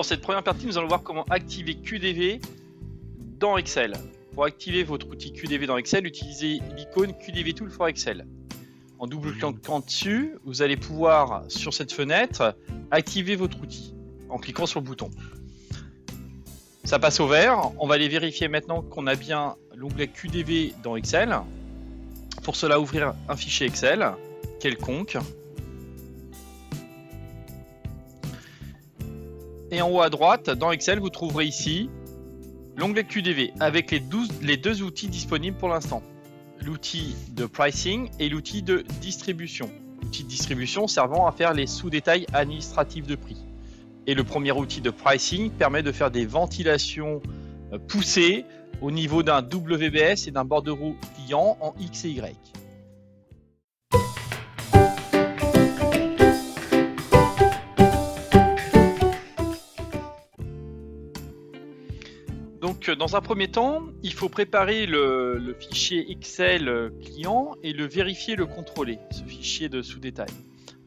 cette première partie, nous allons voir comment activer QDV dans Excel. Pour activer votre outil QDV dans Excel, utilisez l'icône QDV Tool for Excel. En double-cliquant dessus, vous allez pouvoir, sur cette fenêtre, activer votre outil en cliquant sur le bouton. Ça passe au vert. On va aller vérifier maintenant qu'on a bien l'onglet QDV dans Excel. Pour cela, ouvrir un fichier Excel quelconque. Et en haut à droite, dans Excel, vous trouverez ici l'onglet QDV avec les deux outils disponibles pour l'instant. L'outil de pricing et l'outil de distribution. L'outil de distribution servant à faire les sous-détails administratifs de prix. Et le premier outil de pricing permet de faire des ventilations poussées au niveau d'un WBS et d'un bordereau client en X et Y. Donc, dans un premier temps, il faut préparer le fichier Excel client et le vérifier, le contrôler, ce fichier de sous-détail.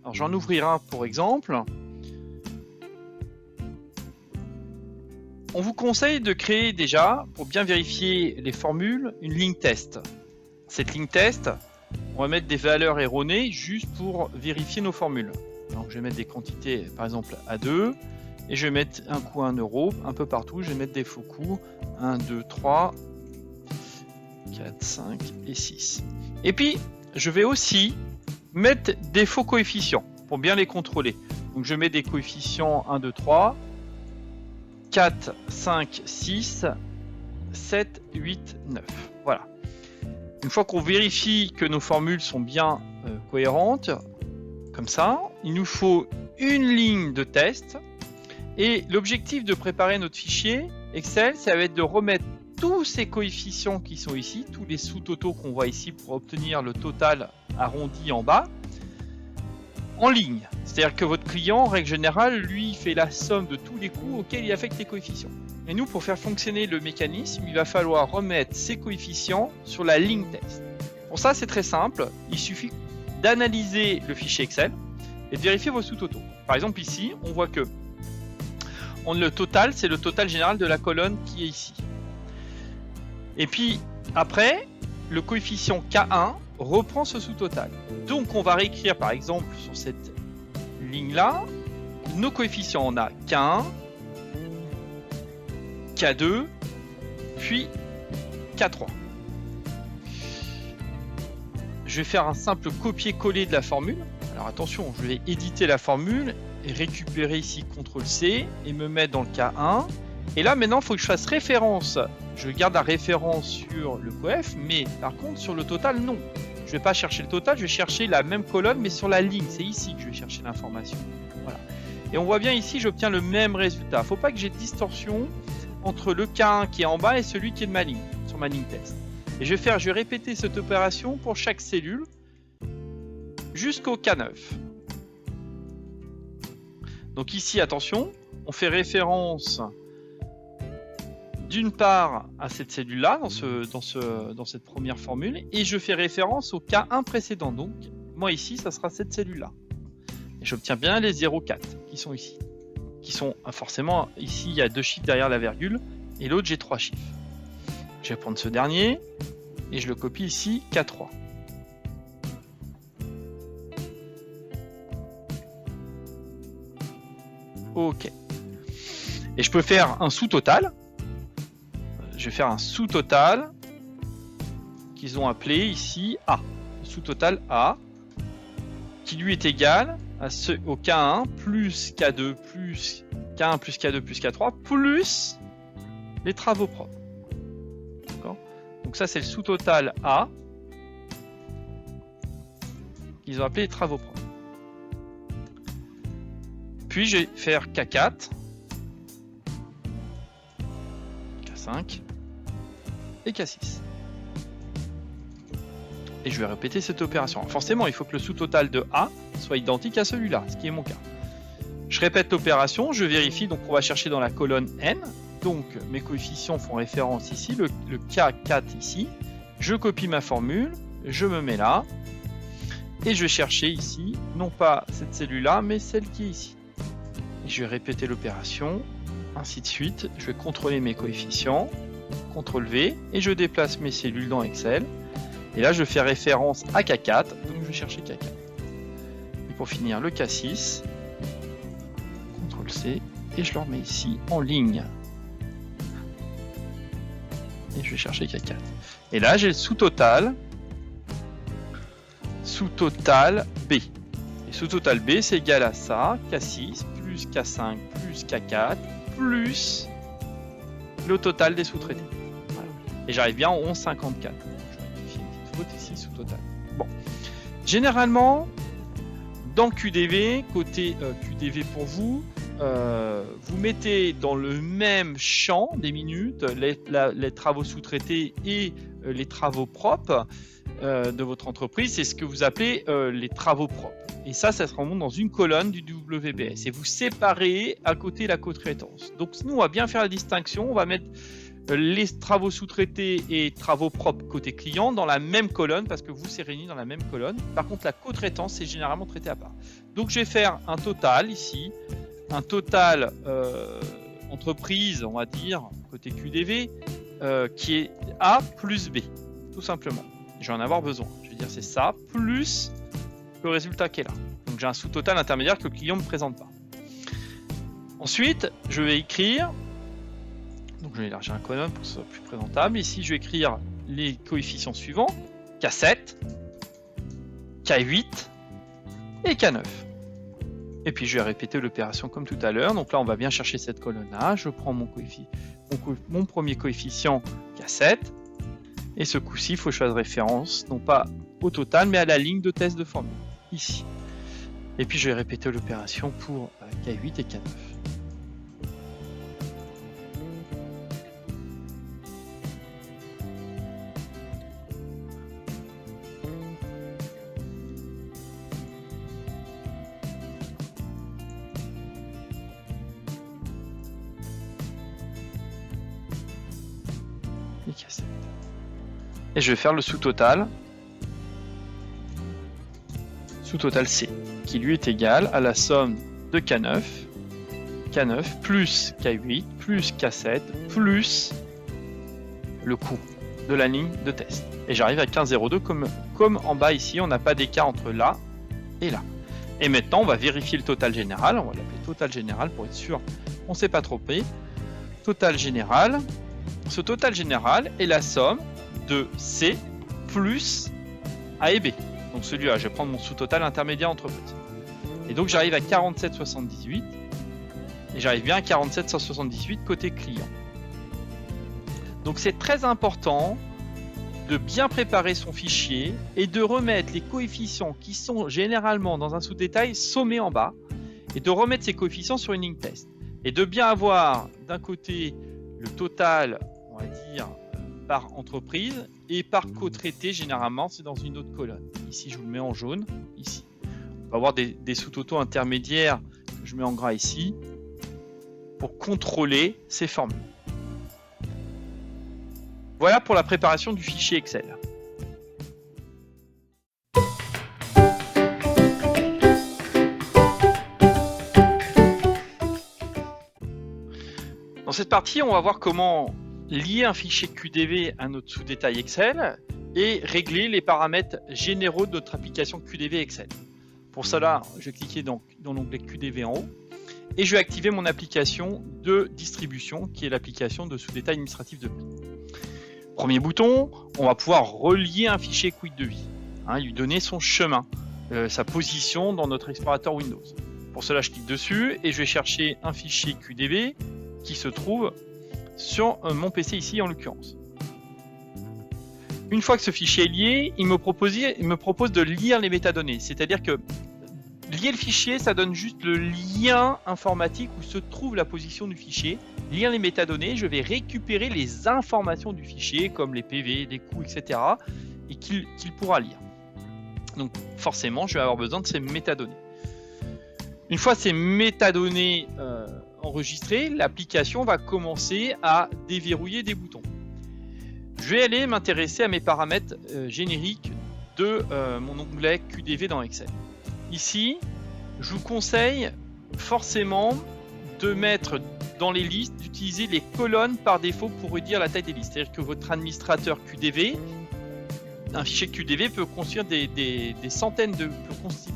Alors, j'en ouvrirai un pour exemple. On vous conseille de créer déjà, pour bien vérifier les formules, une ligne test. Cette ligne test, on va mettre des valeurs erronées juste pour vérifier nos formules. Donc, je vais mettre des quantités, par exemple, à 2. Et je vais mettre un coup 1 euro un peu partout. Je vais mettre des faux coups. 1, 2, 3, 4, 5 et 6. Et puis, je vais aussi mettre des faux coefficients pour bien les contrôler. Donc, je mets des coefficients 1, 2, 3, 4, 5, 6, 7, 8, 9. Voilà. Une fois qu'on vérifie que nos formules sont bien cohérentes, comme ça, il nous faut une ligne de test. Et l'objectif de préparer notre fichier Excel, ça va être de remettre tous ces coefficients qui sont ici, tous les sous-totaux qu'on voit ici pour obtenir le total arrondi en bas, en ligne. C'est-à-dire que votre client, en règle générale, lui, fait la somme de tous les coûts auxquels il affecte les coefficients. Et nous, pour faire fonctionner le mécanisme, il va falloir remettre ces coefficients sur la ligne test. Pour ça, c'est très simple. Il suffit d'analyser le fichier Excel et de vérifier vos sous-totaux. Par exemple, ici, on voit que le total, c'est le total général de la colonne qui est ici. Et puis, après, le coefficient K1 reprend ce sous-total. Donc, on va réécrire, par exemple, sur cette ligne-là, nos coefficients. On a K1, K2, puis K3. Je vais faire un simple copier-coller de la formule. Alors, attention, je vais éditer la formule et récupérer ici CTRL-C et me mettre dans le K1. Et là, maintenant, il faut que je fasse référence. Je garde la référence sur le coef, mais par contre, sur le total, non. Je ne vais pas chercher le total, je vais chercher la même colonne, mais sur la ligne. C'est ici que je vais chercher l'information. Voilà. Et on voit bien ici, j'obtiens le même résultat. Il ne faut pas que j'ai de distorsion entre le K1 qui est en bas et celui qui est de ma ligne, sur ma ligne test. Et je vais répéter cette opération pour chaque cellule jusqu'au K9. Donc ici, attention, on fait référence d'une part à cette cellule-là, dans cette première formule, et je fais référence au K1 précédent. Donc, moi ici, ça sera cette cellule-là. Et j'obtiens bien les 0,4 qui sont ici. Qui sont forcément, ici, il y a 2 chiffres derrière la virgule, et l'autre, j'ai 3 chiffres. Je vais prendre ce dernier, et je le copie ici, K3. Ok. Et je peux faire un sous-total. Je vais faire un sous-total qu'ils ont appelé ici A. Sous-total A, qui lui est égal au K1 plus K2 plus K1 plus K2 plus K3 plus les travaux propres. D'accord ? Donc ça, c'est le sous-total A qu'ils ont appelé les travaux propres. Puis je vais faire K4, K5 et K6. Et je vais répéter cette opération. Alors forcément, il faut que le sous-total de A soit identique à celui-là, ce qui est mon cas. Je répète l'opération, je vérifie, donc on va chercher dans la colonne N. Donc mes coefficients font référence ici, le K4 ici. Je copie ma formule, je me mets là. Et je vais chercher ici, non pas cette cellule-là, mais celle qui est ici. Et je vais répéter l'opération ainsi de suite. Je vais contrôler mes coefficients, CTRL V, et je déplace mes cellules dans Excel. Et là, je fais référence à K4, donc je vais chercher K4. Et pour finir, le K6, CTRL C, et je le remets ici en ligne. Et je vais chercher K4. Et là, j'ai le sous-total B. Et sous-total B, c'est égal à ça, K6 plus K5 plus K4 plus le total des sous-traités. Voilà. Et j'arrive bien en 11,54. Je vais rectifier une petite faute ici, sous-total. Bon. Généralement, dans QDV, côté QDV pour vous, vous mettez dans le même champ des minutes les travaux sous-traités et les travaux propres de votre entreprise. C'est ce que vous appelez les travaux propres. Et ça se remonte dans une colonne du WBS. Et vous séparez à côté la co-traitance. Donc nous, on va bien faire la distinction. On va mettre les travaux sous-traités et travaux propres côté client dans la même colonne parce que vous, c'est réuni dans la même colonne. Par contre, la co-traitance, c'est généralement traité à part. Donc je vais faire un total ici. Un total entreprise, on va dire, côté QDV, qui est A plus B, tout simplement. Je vais en avoir besoin. Je vais dire c'est ça, plus le résultat qui est là. Donc j'ai un sous-total intermédiaire que le client ne me présente pas. Ensuite, je vais écrire, donc je vais élargir un colonne pour que ce soit plus présentable. Ici, je vais écrire les coefficients suivants, K7, K8 et K9. Et puis je vais répéter l'opération comme tout à l'heure. Donc là, on va bien chercher cette colonne-là. Je prends mon premier coefficient K7. Et ce coup-ci, il faut que je fasse référence, non pas au total, mais à la ligne de test de formule, ici. Et puis je vais répéter l'opération pour K8 et K9. Et je vais faire le sous-total C, qui lui est égal à la somme de K9 plus K8 plus K7 plus le coût de la ligne de test. Et j'arrive à 15,02 comme en bas ici, on n'a pas d'écart entre là et là. Et maintenant, on va vérifier le total général. On va l'appeler total général pour être sûr on ne s'est pas trompé. Total général. Ce total général est la somme de C plus A et B. Donc celui-là, je vais prendre mon sous-total intermédiaire entreprise. Et donc j'arrive à 47,78 et j'arrive bien à 47,78 côté client. Donc c'est très important de bien préparer son fichier et de remettre les coefficients qui sont généralement dans un sous-détail sommés en bas et de remettre ces coefficients sur une ligne test. Et de bien avoir d'un côté le total, on va dire, par entreprise et par co-traité, généralement c'est dans une autre colonne. Ici je vous le mets en jaune, ici. On va avoir des sous-totaux intermédiaires que je mets en gras ici pour contrôler ces formules. Voilà pour la préparation du fichier Excel. Dans cette partie, on va voir comment lier un fichier QDV à notre sous-détail Excel et régler les paramètres généraux de notre application QDV Excel. Pour cela, je vais cliquer dans l'onglet QDV en haut et je vais activer mon application de distribution qui est l'application de sous-détail administratif de prix. Premier bouton, on va pouvoir relier un fichier Quick Devis, lui donner son chemin, sa position dans notre explorateur Windows. Pour cela, je clique dessus et je vais chercher un fichier QDV qui se trouve sur mon PC ici en l'occurrence. Une fois que ce fichier est lié, il me propose de lire les métadonnées. C'est-à-dire que lier le fichier, ça donne juste le lien informatique où se trouve la position du fichier. Lire les métadonnées, je vais récupérer les informations du fichier comme les PV, les coûts, etc. et qu'il pourra lire. Donc forcément, je vais avoir besoin de ces métadonnées. Une fois ces métadonnées enregistrées, l'application va commencer à déverrouiller des boutons. Je vais aller m'intéresser à mes paramètres génériques de mon onglet QDV dans Excel. Ici, je vous conseille forcément de mettre dans les listes, d'utiliser les colonnes par défaut pour réduire la taille des listes. C'est-à-dire que votre administrateur QDV, un fichier QDV peut constituer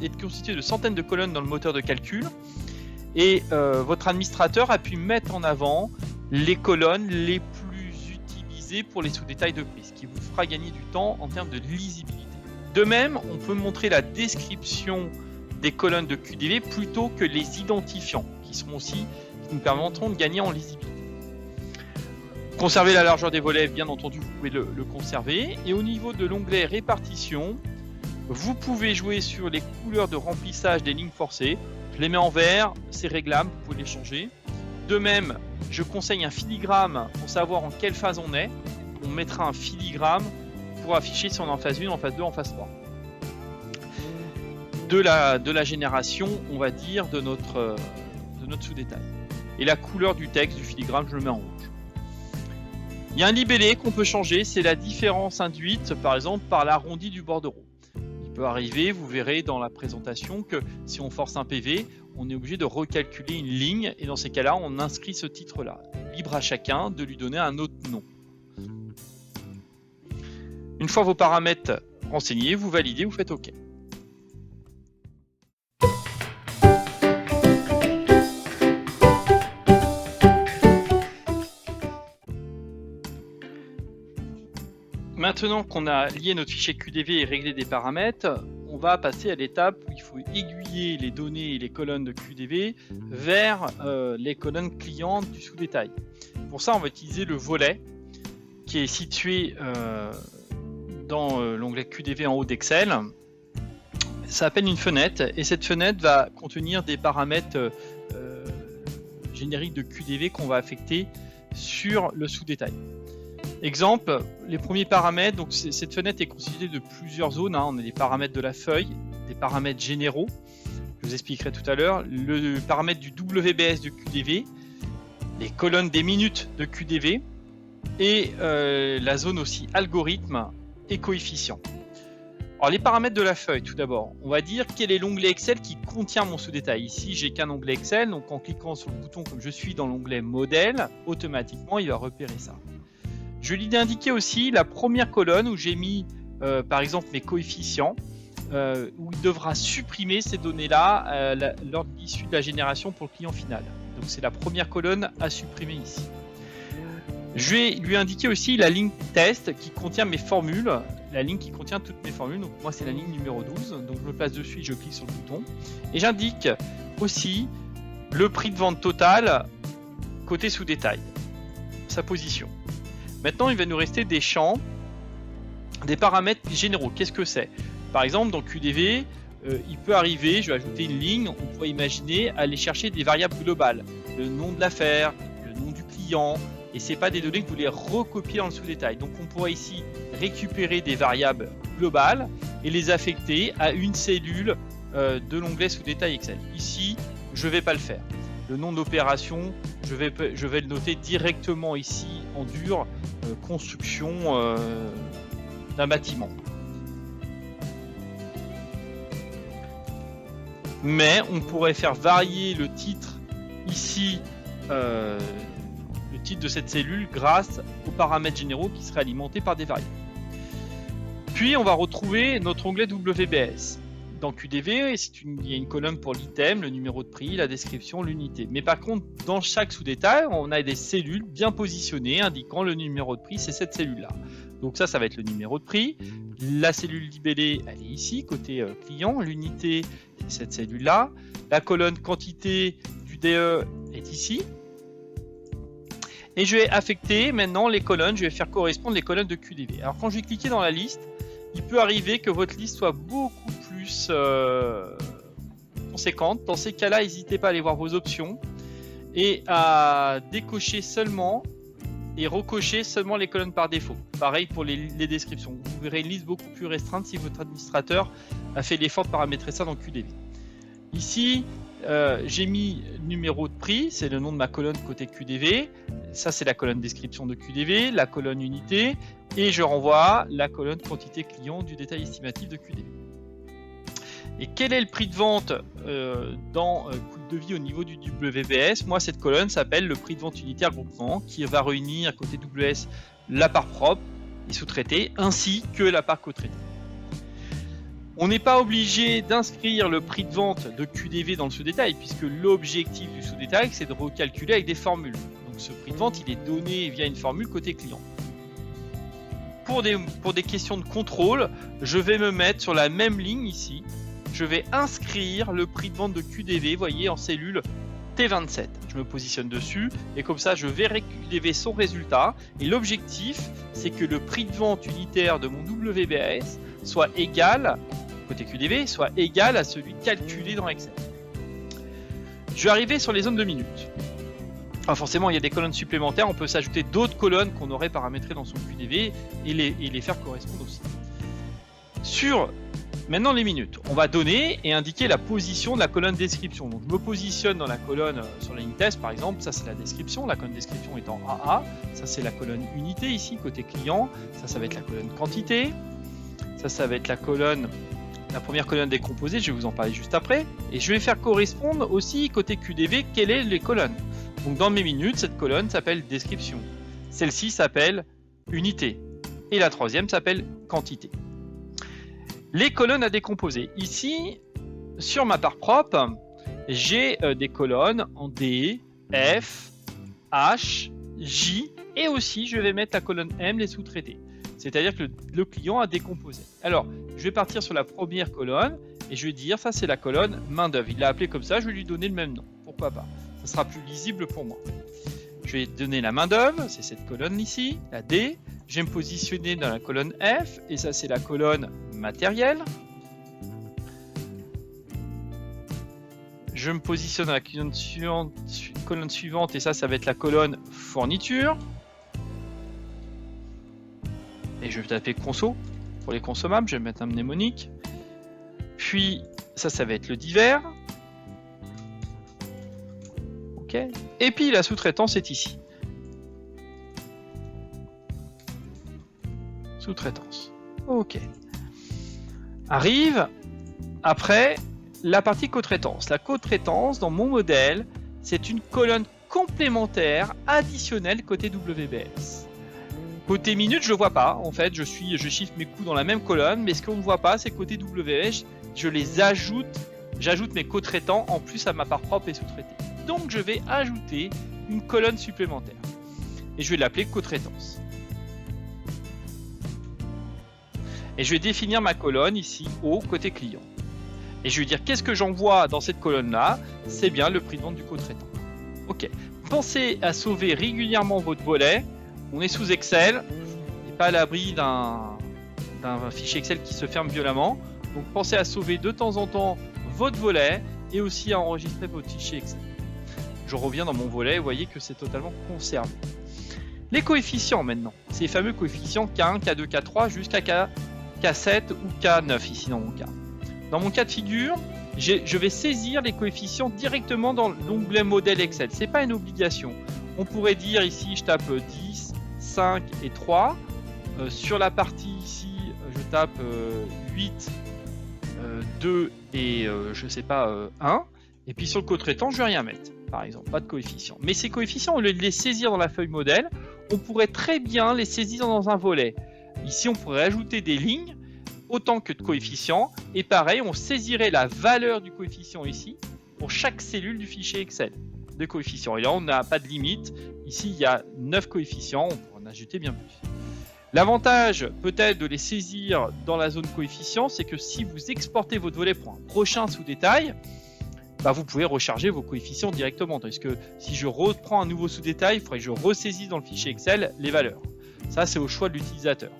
être constitué de centaines de colonnes dans le moteur de calcul, et votre administrateur a pu mettre en avant les colonnes les plus utilisées pour les sous-détails de prix, ce qui vous fera gagner du temps en termes de lisibilité. De même, on peut montrer la description des colonnes de QDV plutôt que les identifiants, qui nous permettront de gagner en lisibilité. Conserver la largeur des volets, bien entendu, vous pouvez le conserver. Et au niveau de l'onglet répartition, vous pouvez jouer sur les couleurs de remplissage des lignes forcées. Je les mets en vert, c'est réglable, vous pouvez les changer. De même, je conseille un filigrane pour savoir en quelle phase on est. On mettra un filigrane pour afficher si on est en phase 1, en phase 2, en phase 3. De la génération, on va dire, de notre sous-détail. Et la couleur du texte, du filigrane, je le mets en rouge. Il y a un libellé qu'on peut changer, c'est la différence induite, par exemple, par l'arrondi du bordereau. Il peut arriver, vous verrez dans la présentation, que si on force un PV, on est obligé de recalculer une ligne, et dans ces cas-là, on inscrit ce titre-là. Libre à chacun de lui donner un autre nom. Une fois vos paramètres renseignés, vous validez, vous faites OK. Maintenant qu'on a lié notre fichier QDV et réglé des paramètres, on va passer à l'étape où il faut aiguiller les données et les colonnes de QDV vers les colonnes clientes du sous-détail. Pour ça, on va utiliser le volet qui est situé dans l'onglet QDV en haut d'Excel. Ça s'appelle une fenêtre, et cette fenêtre va contenir des paramètres génériques de QDV qu'on va affecter sur le sous-détail. Exemple, les premiers paramètres, donc cette fenêtre est constituée de plusieurs zones. On a des paramètres de la feuille, des paramètres généraux, je vous expliquerai tout à l'heure, le paramètre du WBS de QDV, les colonnes des minutes de QDV, et la zone aussi algorithme et coefficient. Alors les paramètres de la feuille, tout d'abord, on va dire quel est l'onglet Excel qui contient mon sous-détail. Ici, j'ai qu'un onglet Excel, donc en cliquant sur le bouton comme je suis dans l'onglet modèle, automatiquement il va repérer ça. Je lui ai indiqué aussi la première colonne où j'ai mis par exemple mes coefficients, où il devra supprimer ces données-là lors de l'issue de la génération pour le client final. Donc c'est la première colonne à supprimer ici. Je vais lui indiquer aussi la ligne test qui contient mes formules, la ligne qui contient toutes mes formules. Donc moi c'est la ligne numéro 12, donc je me place dessus et je clique sur le bouton. Et j'indique aussi le prix de vente total côté sous-détail, sa position. Maintenant, il va nous rester des champs, des paramètres généraux. Qu'est-ce que c'est? Par exemple, dans QDV, il peut arriver, je vais ajouter une ligne, on pourrait imaginer aller chercher des variables globales. Le nom de l'affaire, le nom du client, et ce n'est pas des données que vous voulez recopier dans le sous-détail. Donc on pourrait ici récupérer des variables globales et les affecter à une cellule de l'onglet sous-détail Excel. Ici, je ne vais pas le faire. Le nom d'opération, je vais le noter directement ici en dur, construction d'un bâtiment. Mais on pourrait faire varier le titre ici, le titre de cette cellule, grâce aux paramètres généraux qui seraient alimentés par des variables. Puis on va retrouver notre onglet WBS. Dans QDV, il y a une colonne pour l'item, le numéro de prix, la description, l'unité. Mais par contre, dans chaque sous-détail, on a des cellules bien positionnées indiquant le numéro de prix, c'est cette cellule-là. Donc ça va être le numéro de prix. La cellule libellée, elle est ici, côté client. L'unité, c'est cette cellule-là. La colonne quantité du DE est ici. Et je vais affecter maintenant les colonnes, je vais faire correspondre les colonnes de QDV. Alors quand je vais cliquer dans la liste, il peut arriver que votre liste soit beaucoup plus conséquente. Dans ces cas-là, n'hésitez pas à aller voir vos options et à décocher seulement et recocher seulement les colonnes par défaut. Pareil pour les descriptions. Vous verrez une liste beaucoup plus restreinte si votre administrateur a fait l'effort de paramétrer ça dans QDV. Ici, j'ai mis numéro de prix, c'est le nom de ma colonne côté QDV. Ça, c'est la colonne description de QDV, la colonne unité, et je renvoie la colonne quantité client du détail estimatif de QDV. Et quel est le prix de vente dans coût de devis au niveau du WBS? Moi, cette colonne s'appelle le prix de vente unitaire groupement, qui va réunir côté WS la part propre et sous-traitée, ainsi que la part co-traitée. On n'est pas obligé d'inscrire le prix de vente de QDV dans le sous-détail, puisque l'objectif du sous-détail, c'est de recalculer avec des formules. Donc ce prix de vente, il est donné via une formule côté client. Pour des questions de contrôle, je vais me mettre sur la même ligne ici. Je vais inscrire le prix de vente de QDV, vous voyez, en cellule T27. Je me positionne dessus et comme ça, je verrai QDV son résultat. Et l'objectif, c'est que le prix de vente unitaire de mon WBS soit égal, côté QDV, soit égal à celui calculé dans Excel. Je vais arriver sur les zones de minutes. Alors forcément, il y a des colonnes supplémentaires. On peut s'ajouter d'autres colonnes qu'on aurait paramétrées dans son QDV et les faire correspondre aussi. Sur maintenant les minutes, on va donner et indiquer la position de la colonne description. Donc je me positionne dans la colonne sur la ligne test par exemple, ça c'est la description, la colonne description est en AA, ça c'est la colonne unité ici côté client, ça va être la colonne quantité, ça va être la première colonne décomposée, je vais vous en parler juste après, et je vais faire correspondre aussi côté QDV quelles sont les colonnes. Donc dans mes minutes, cette colonne s'appelle description, celle-ci s'appelle unité, et la troisième s'appelle quantité. Les colonnes à décomposer. Ici, sur ma part propre, j'ai des colonnes en D, F, H, J, et aussi je vais mettre la colonne M, les sous-traités. C'est-à-dire que le client a décomposé. Alors, je vais partir sur la première colonne, et je vais dire, ça c'est la colonne main-d'œuvre. Il l'a appelé comme ça, je vais lui donner le même nom. Pourquoi pas? Ça sera plus lisible pour moi. Je vais donner la main-d'œuvre, c'est cette colonne ici, la D. Je vais me positionner dans la colonne F, et ça c'est la colonne matériel. Je me positionne dans la colonne suivante, et ça va être la colonne fourniture. Et je vais taper conso pour les consommables, je vais mettre un mnémonique. Puis ça va être le divers. Ok. Et puis la sous-traitance est ici. Sous-traitance. Ok. Arrive après la partie co-traitance. La co-traitance dans mon modèle, c'est une colonne complémentaire additionnelle côté WBS. Côté minutes, je ne vois pas. En fait, je chiffre mes coûts dans la même colonne, mais ce qu'on ne voit pas, c'est côté WBS, je les ajoute. J'ajoute mes co-traitants en plus à ma part propre et sous-traitée. Donc, je vais ajouter une colonne supplémentaire. Et je vais l'appeler co-traitance. Et je vais définir ma colonne ici, au côté client. Et je vais dire qu'est-ce que j'envoie dans cette colonne-là? C'est bien le prix de vente du co-traitant. Ok. Pensez à sauver régulièrement votre volet. On est sous Excel. On n'est pas à l'abri d'un fichier Excel qui se ferme violemment. Donc pensez à sauver de temps en temps votre volet et aussi à enregistrer votre fichier Excel. Je reviens dans mon volet, vous voyez que c'est totalement conservé. Les coefficients maintenant. Ces fameux coefficients K1, K2, K3 jusqu'à K7 ou K9 ici dans mon cas. Dans mon cas de figure, je vais saisir les coefficients directement dans l'onglet modèle Excel. Ce n'est pas une obligation. On pourrait dire ici, je tape 10, 5 et 3. Sur la partie ici, je tape 8, 2 et je sais pas 1. Et puis sur le co-traitant, je ne vais rien mettre, par exemple, pas de coefficients. Mais ces coefficients, au lieu de les saisir dans la feuille modèle, on pourrait très bien les saisir dans un volet. Ici, on pourrait ajouter des lignes autant que de coefficients. Et pareil, on saisirait la valeur du coefficient ici pour chaque cellule du fichier Excel de coefficients. Et là, on n'a pas de limite. Ici, il y a 9 coefficients. On pourrait en ajouter bien plus. L'avantage peut-être de les saisir dans la zone coefficients, c'est que si vous exportez votre volet pour un prochain sous-détail, vous pouvez recharger vos coefficients directement. Tandis que si je reprends un nouveau sous-détail, il faudrait que je ressaisisse dans le fichier Excel les valeurs. Ça, c'est au choix de l'utilisateur.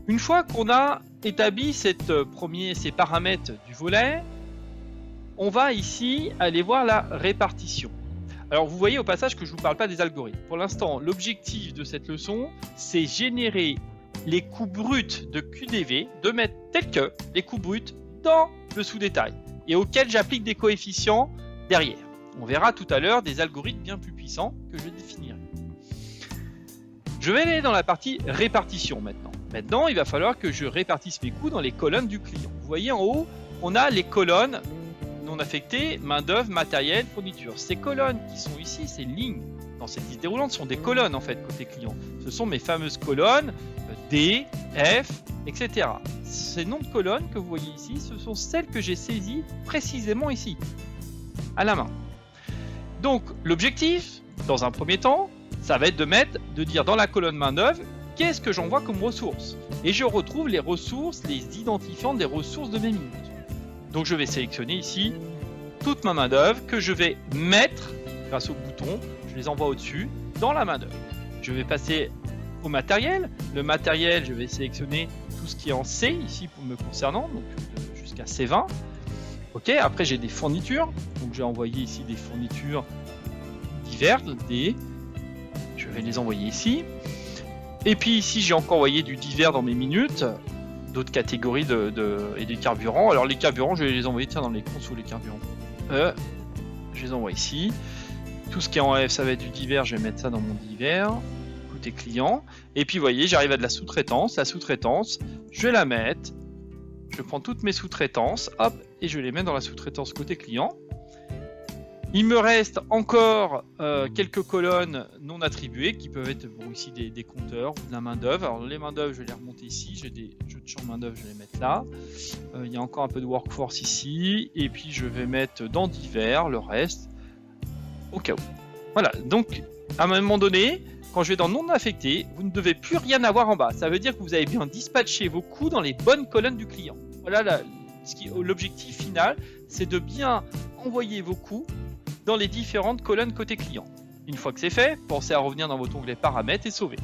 Une fois qu'on a établi ces paramètres du volet, on va ici aller voir la répartition. Alors vous voyez au passage que je ne vous parle pas des algorithmes. Pour l'instant, l'objectif de cette leçon, c'est générer les coûts bruts de QDV, de mettre tels que les coûts bruts dans le sous-détail et auxquels j'applique des coefficients derrière. On verra tout à l'heure des algorithmes bien plus puissants que je définirai. Je vais aller dans la partie répartition maintenant. Maintenant, il va falloir que je répartisse mes coûts dans les colonnes du client. Vous voyez en haut, on a les colonnes non affectées, main-d'œuvre, matériel, fourniture. Ces colonnes qui sont ici, ces lignes dans cette liste déroulante sont des colonnes en fait côté client. Ce sont mes fameuses colonnes D, F, etc. Ces noms de colonnes que vous voyez ici, ce sont celles que j'ai saisies précisément ici, à la main. Donc l'objectif, dans un premier temps, ça va être de dire dans la colonne main-d'œuvre, qu'est-ce que j'envoie comme ressources? Et je retrouve les ressources, les identifiants des ressources de mes minutes. Donc je vais sélectionner ici toute ma main-d'œuvre que je vais mettre, grâce au bouton, je les envoie au-dessus, dans la main-d'œuvre. Je vais passer au matériel. Le matériel, je vais sélectionner tout ce qui est en C, ici pour me concernant, donc jusqu'à C20. Ok, après j'ai des fournitures, donc j'ai envoyé ici des fournitures diverses, je vais les envoyer ici. Et puis ici j'ai encore envoyé du divers dans mes minutes, d'autres catégories et des carburants. Alors les carburants, je vais les envoyer dans les consoles, les carburants. Je les envoie ici. Tout ce qui est en F, ça va être du divers, je vais mettre ça dans mon divers, côté client. Et puis vous voyez, j'arrive à de la sous-traitance. La sous-traitance, je vais la mettre, je prends toutes mes sous-traitances, hop, et je les mets dans la sous-traitance côté client. Il me reste encore quelques colonnes non attribuées qui peuvent être ici des compteurs ou de la main-d'œuvre. Alors les main-d'œuvre, je vais les remonter ici. J'ai des jeux de champ main-d'œuvre, je vais les mettre là. Il y a encore un peu de workforce ici. Et puis je vais mettre dans divers le reste au cas où. Voilà, donc à un moment donné, quand je vais dans non affecté, vous ne devez plus rien avoir en bas. Ça veut dire que vous avez bien dispatché vos coûts dans les bonnes colonnes du client. Voilà l'objectif final, c'est de bien envoyer vos coûts dans les différentes colonnes côté client. Une fois que c'est fait, pensez à revenir dans votre onglet paramètres et sauver.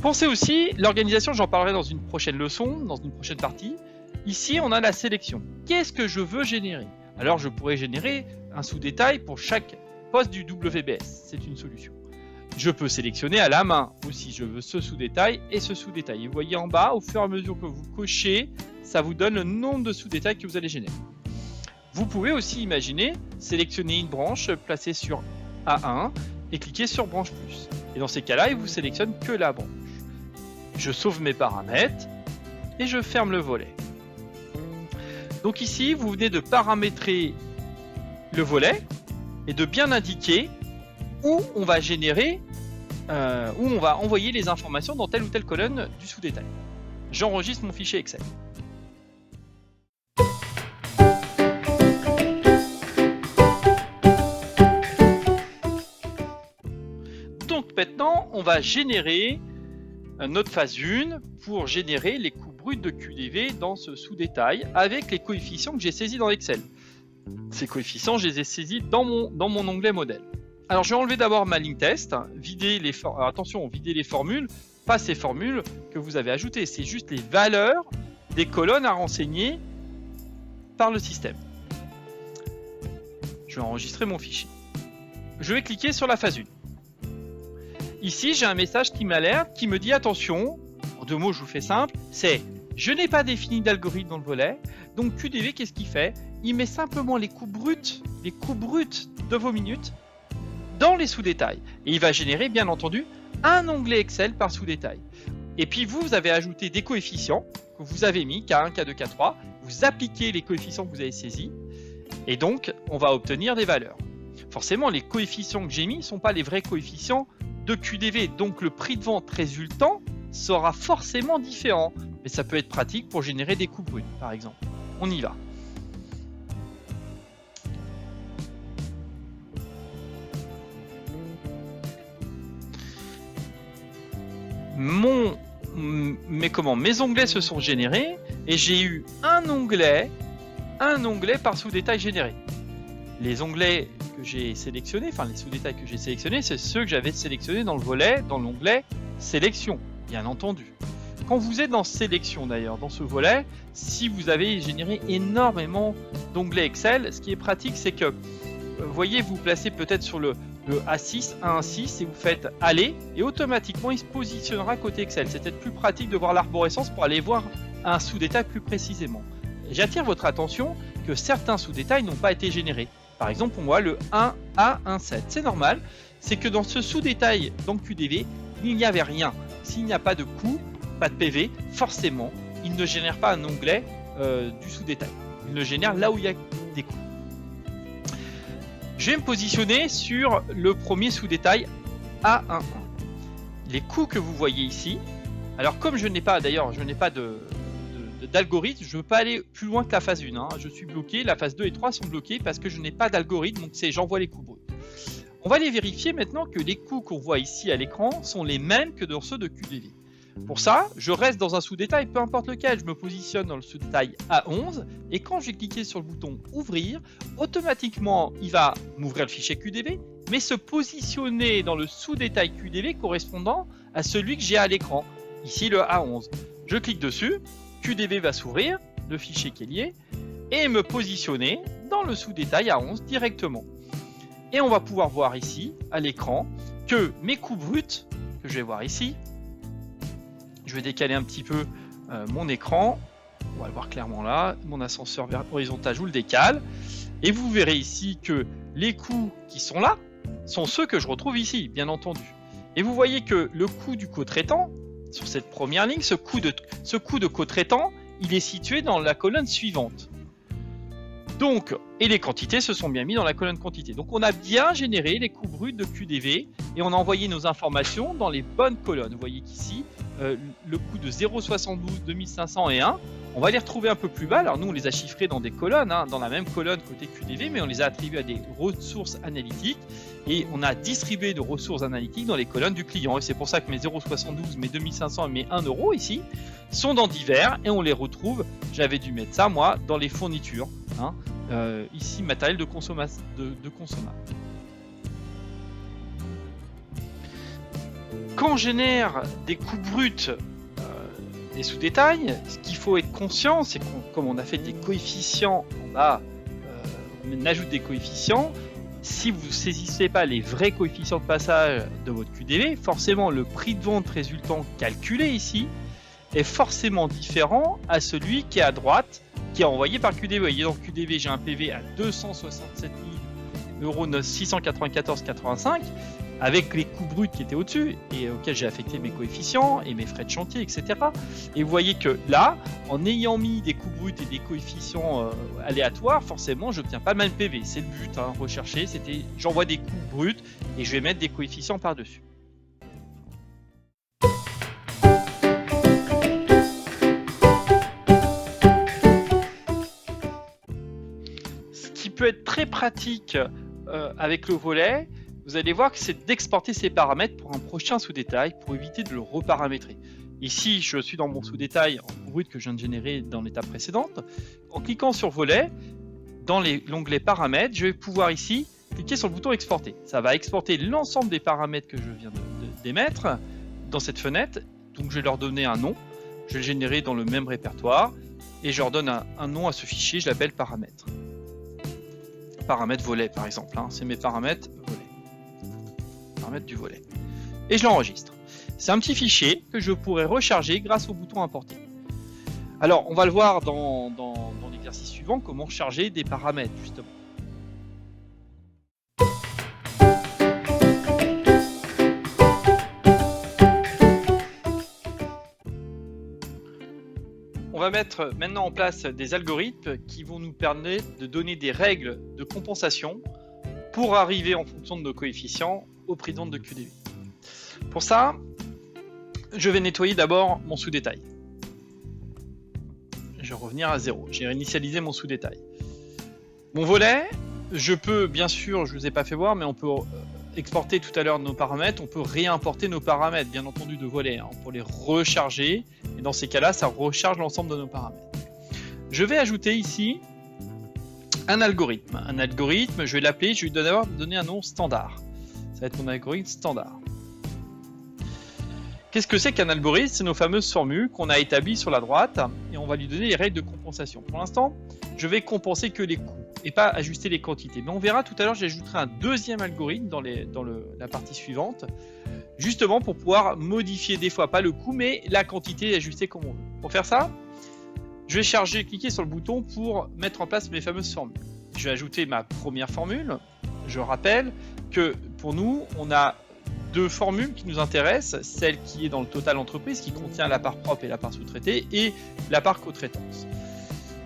Pensez aussi, l'organisation, j'en parlerai dans une prochaine leçon, dans une prochaine partie. Ici, on a la sélection. Qu'est-ce que je veux générer? Alors, je pourrais générer un sous-détail pour chaque poste du WBS. C'est une solution. Je peux sélectionner à la main aussi. Je veux ce sous-détail et ce sous-détail. Et vous voyez en bas, au fur et à mesure que vous cochez, ça vous donne le nombre de sous-détails que vous allez générer. Vous pouvez aussi imaginer sélectionner une branche, placer sur A1 et cliquer sur branche plus. Et dans ces cas-là, il vous sélectionne que la branche. Je sauve mes paramètres et je ferme le volet. Donc ici, vous venez de paramétrer le volet et de bien indiquer où on va générer, où on va envoyer les informations dans telle ou telle colonne du sous-détail. J'enregistre mon fichier Excel. Donc maintenant, on va générer notre phase 1 pour générer les coûts bruts de QDV dans ce sous-détail avec les coefficients que j'ai saisis dans Excel. Ces coefficients, je les ai saisis dans mon onglet modèle. Alors je vais enlever d'abord ma ligne test, attention, vider les formules, pas ces formules que vous avez ajoutées, c'est juste les valeurs des colonnes à renseigner par le système. Je vais enregistrer mon fichier. Je vais cliquer sur la phase 1. Ici, j'ai un message qui m'alerte, qui me dit attention, en 2 mots, je vous fais simple, c'est je n'ai pas défini d'algorithme dans le volet, donc QDV, qu'est-ce qu'il fait? Il met simplement les coûts bruts de vos minutes dans les sous-détails. Et il va générer, bien entendu, un onglet Excel par sous-détail. Et puis, vous avez ajouté des coefficients que vous avez mis, K1, K2, K3, vous appliquez les coefficients que vous avez saisis, et donc, on va obtenir des valeurs. Forcément, les coefficients que j'ai mis ne sont pas les vrais coefficients de QDV, donc le prix de vente résultant sera forcément différent, mais ça peut être pratique pour générer des coûts bruts, par exemple. On y va. Mes onglets se sont générés et j'ai eu un onglet par sous-détail généré. Les onglets que j'ai sélectionnés, enfin les sous-détails que j'ai sélectionnés, c'est ceux que j'avais sélectionnés dans l'onglet sélection, bien entendu. Quand vous êtes dans sélection d'ailleurs, dans ce volet, si vous avez généré énormément d'onglets Excel, ce qui est pratique, c'est que, vous voyez, vous placez peut-être sur le A6, A1,6 et vous faites aller et automatiquement il se positionnera côté Excel. C'est peut-être plus pratique de voir l'arborescence pour aller voir un sous-détail plus précisément. J'attire votre attention que certains sous-détails n'ont pas été générés. Par exemple, pour moi, le 1A17. C'est normal, c'est que dans ce sous-détail, dans QDV, il n'y avait rien. s'il n'y a pas de coût, pas de PV, forcément, il ne génère pas un onglet du sous-détail. Il le génère là où il y a des coûts. Je vais me positionner sur le premier sous-détail A11. Les coûts que vous voyez ici, alors comme je n'ai pas d'algorithme, je ne veux pas aller plus loin que la phase 1. Hein. Je suis bloqué, la phase 2 et 3 sont bloquées parce que je n'ai pas d'algorithme, donc j'envoie les coûts bruts. On va aller vérifier maintenant que les coûts qu'on voit ici à l'écran sont les mêmes que dans ceux de QDV. Pour ça, je reste dans un sous-détail, peu importe lequel, je me positionne dans le sous-détail A11 et quand je vais cliquer sur le bouton ouvrir, automatiquement il va m'ouvrir le fichier QDV, mais se positionner dans le sous-détail QDV correspondant à celui que j'ai à l'écran, ici le A11. Je clique dessus, QDV va s'ouvrir, le fichier qui est lié, et me positionner dans le sous-détail A11 directement. Et on va pouvoir voir ici, à l'écran, que mes coûts bruts, que je vais voir ici, je vais décaler un petit peu mon écran, on va le voir clairement là, mon ascenseur horizontal, je vous le décale, et vous verrez ici que les coûts qui sont là sont ceux que je retrouve ici, bien entendu. Et vous voyez que le coût du co-traitant, sur cette première ligne, ce coût de co-traitant, il est situé dans la colonne suivante. Donc, et les quantités se sont bien mis dans la colonne quantité. Donc on a bien généré les coûts bruts de QDV et on a envoyé nos informations dans les bonnes colonnes. Vous voyez qu'ici, le coût de 0,72, 2500 et 1, on va les retrouver un peu plus bas. Alors nous, on les a chiffrés dans des colonnes, hein, dans la même colonne côté QDV, mais on les a attribués à des ressources analytiques et on a distribué de ressources analytiques dans les colonnes du client. Et c'est pour ça que mes 0,72, mes 2500 et mes 1 euro ici sont dans divers et on les retrouve, j'avais dû mettre ça moi, dans les fournitures. Hein, ici, matériel de consommable. Quand on génère des coûts bruts des sous-détails, ce qu'il faut être conscient, c'est que comme on a fait des coefficients en bas, on ajoute des coefficients. Si vous ne saisissez pas les vrais coefficients de passage de votre QDV, forcément le prix de vente résultant calculé ici est forcément différent à celui qui est à droite, qui est envoyé par QDV. Vous voyez, dans QDV, j'ai un PV à 267 694,85 avec les coûts bruts qui étaient au-dessus et auxquels j'ai affecté mes coefficients et mes frais de chantier, etc. Et vous voyez que là, en ayant mis des coûts bruts et des coefficients aléatoires, forcément, je n'obtiens pas le même PV. C'est le but, hein, rechercher, c'était j'envoie des coûts bruts et je vais mettre des coefficients par-dessus. Ce qui peut être très pratique avec le volet, vous allez voir que c'est d'exporter ces paramètres pour un prochain sous-détail pour éviter de le reparamétrer. Ici, je suis dans mon sous-détail en brut que je viens de générer dans l'étape précédente. En cliquant sur volet, dans l'onglet paramètres, je vais pouvoir ici cliquer sur le bouton exporter. Ça va exporter l'ensemble des paramètres que je viens d'émettre dans cette fenêtre. Donc je vais leur donner un nom. Je vais le générer dans le même répertoire et je leur donne un nom à ce fichier, je l'appelle paramètres. Paramètres volet par exemple, hein. C'est mes paramètres volet. Paramètres du volet. Et je l'enregistre. C'est un petit fichier que je pourrais recharger grâce au bouton importer. Alors on va le voir dans l'exercice suivant, comment recharger des paramètres justement. On va mettre maintenant en place des algorithmes qui vont nous permettre de donner des règles de compensation pour arriver en fonction de nos coefficients au prix de vente de QDV. Pour ça, je vais nettoyer d'abord mon sous-détail. Je vais revenir à 0. J'ai réinitialisé mon sous-détail. Mon volet, je peux, bien sûr, je ne vous ai pas fait voir, mais on peut exporter tout à l'heure nos paramètres. On peut réimporter nos paramètres, bien entendu, de volet, hein, pour les recharger. Et dans ces cas-là, ça recharge l'ensemble de nos paramètres. Je vais ajouter ici un algorithme. Un algorithme, je vais l'appeler, je vais d'abord donner un nom standard. Ça va être mon algorithme standard. Qu'est-ce que c'est qu'un algorithme? C'est nos fameuses formules qu'on a établies sur la droite et on va lui donner les règles de compensation. Pour l'instant, je vais compenser que les coûts et pas ajuster les quantités. Mais on verra tout à l'heure, j'ajouterai un deuxième algorithme dans la partie suivante, justement pour pouvoir modifier des fois pas le coût, mais la quantité et ajuster comme on veut. Pour faire ça, je vais cliquer sur le bouton pour mettre en place mes fameuses formules. Je vais ajouter ma première formule. Je rappelle que pour nous, on a deux formules qui nous intéressent, celle qui est dans le total entreprise, qui contient la part propre et la part sous-traitée, et la part co-traitance.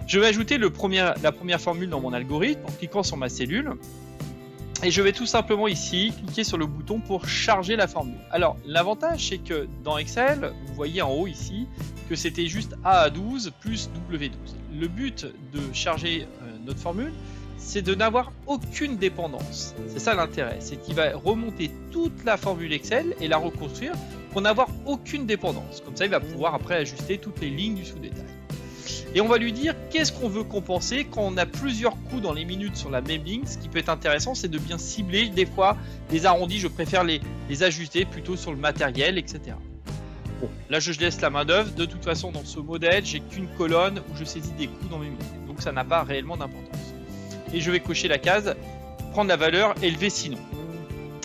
Je vais ajouter la première formule dans mon algorithme en cliquant sur ma cellule, et je vais tout simplement ici cliquer sur le bouton pour charger la formule. Alors l'avantage c'est que dans Excel, vous voyez en haut ici, que c'était juste A à 12 plus W12. Le but de charger notre formule, c'est de n'avoir aucune dépendance. C'est ça l'intérêt, c'est qu'il va remonter toute la formule Excel et la reconstruire pour n'avoir aucune dépendance. Comme ça, il va pouvoir après ajuster toutes les lignes du sous-détail. Et on va lui dire qu'est-ce qu'on veut compenser quand on a plusieurs coups dans les minutes sur la même ligne. Ce qui peut être intéressant, c'est de bien cibler. Des fois, les arrondis, je préfère les ajuster plutôt sur le matériel, etc. Bon, là, je laisse la main d'œuvre. De toute façon, dans ce modèle, j'ai qu'une colonne où je saisis des coups dans mes minutes. Donc, ça n'a pas réellement d'importance. Et je vais cocher la case, prendre la valeur, élever sinon.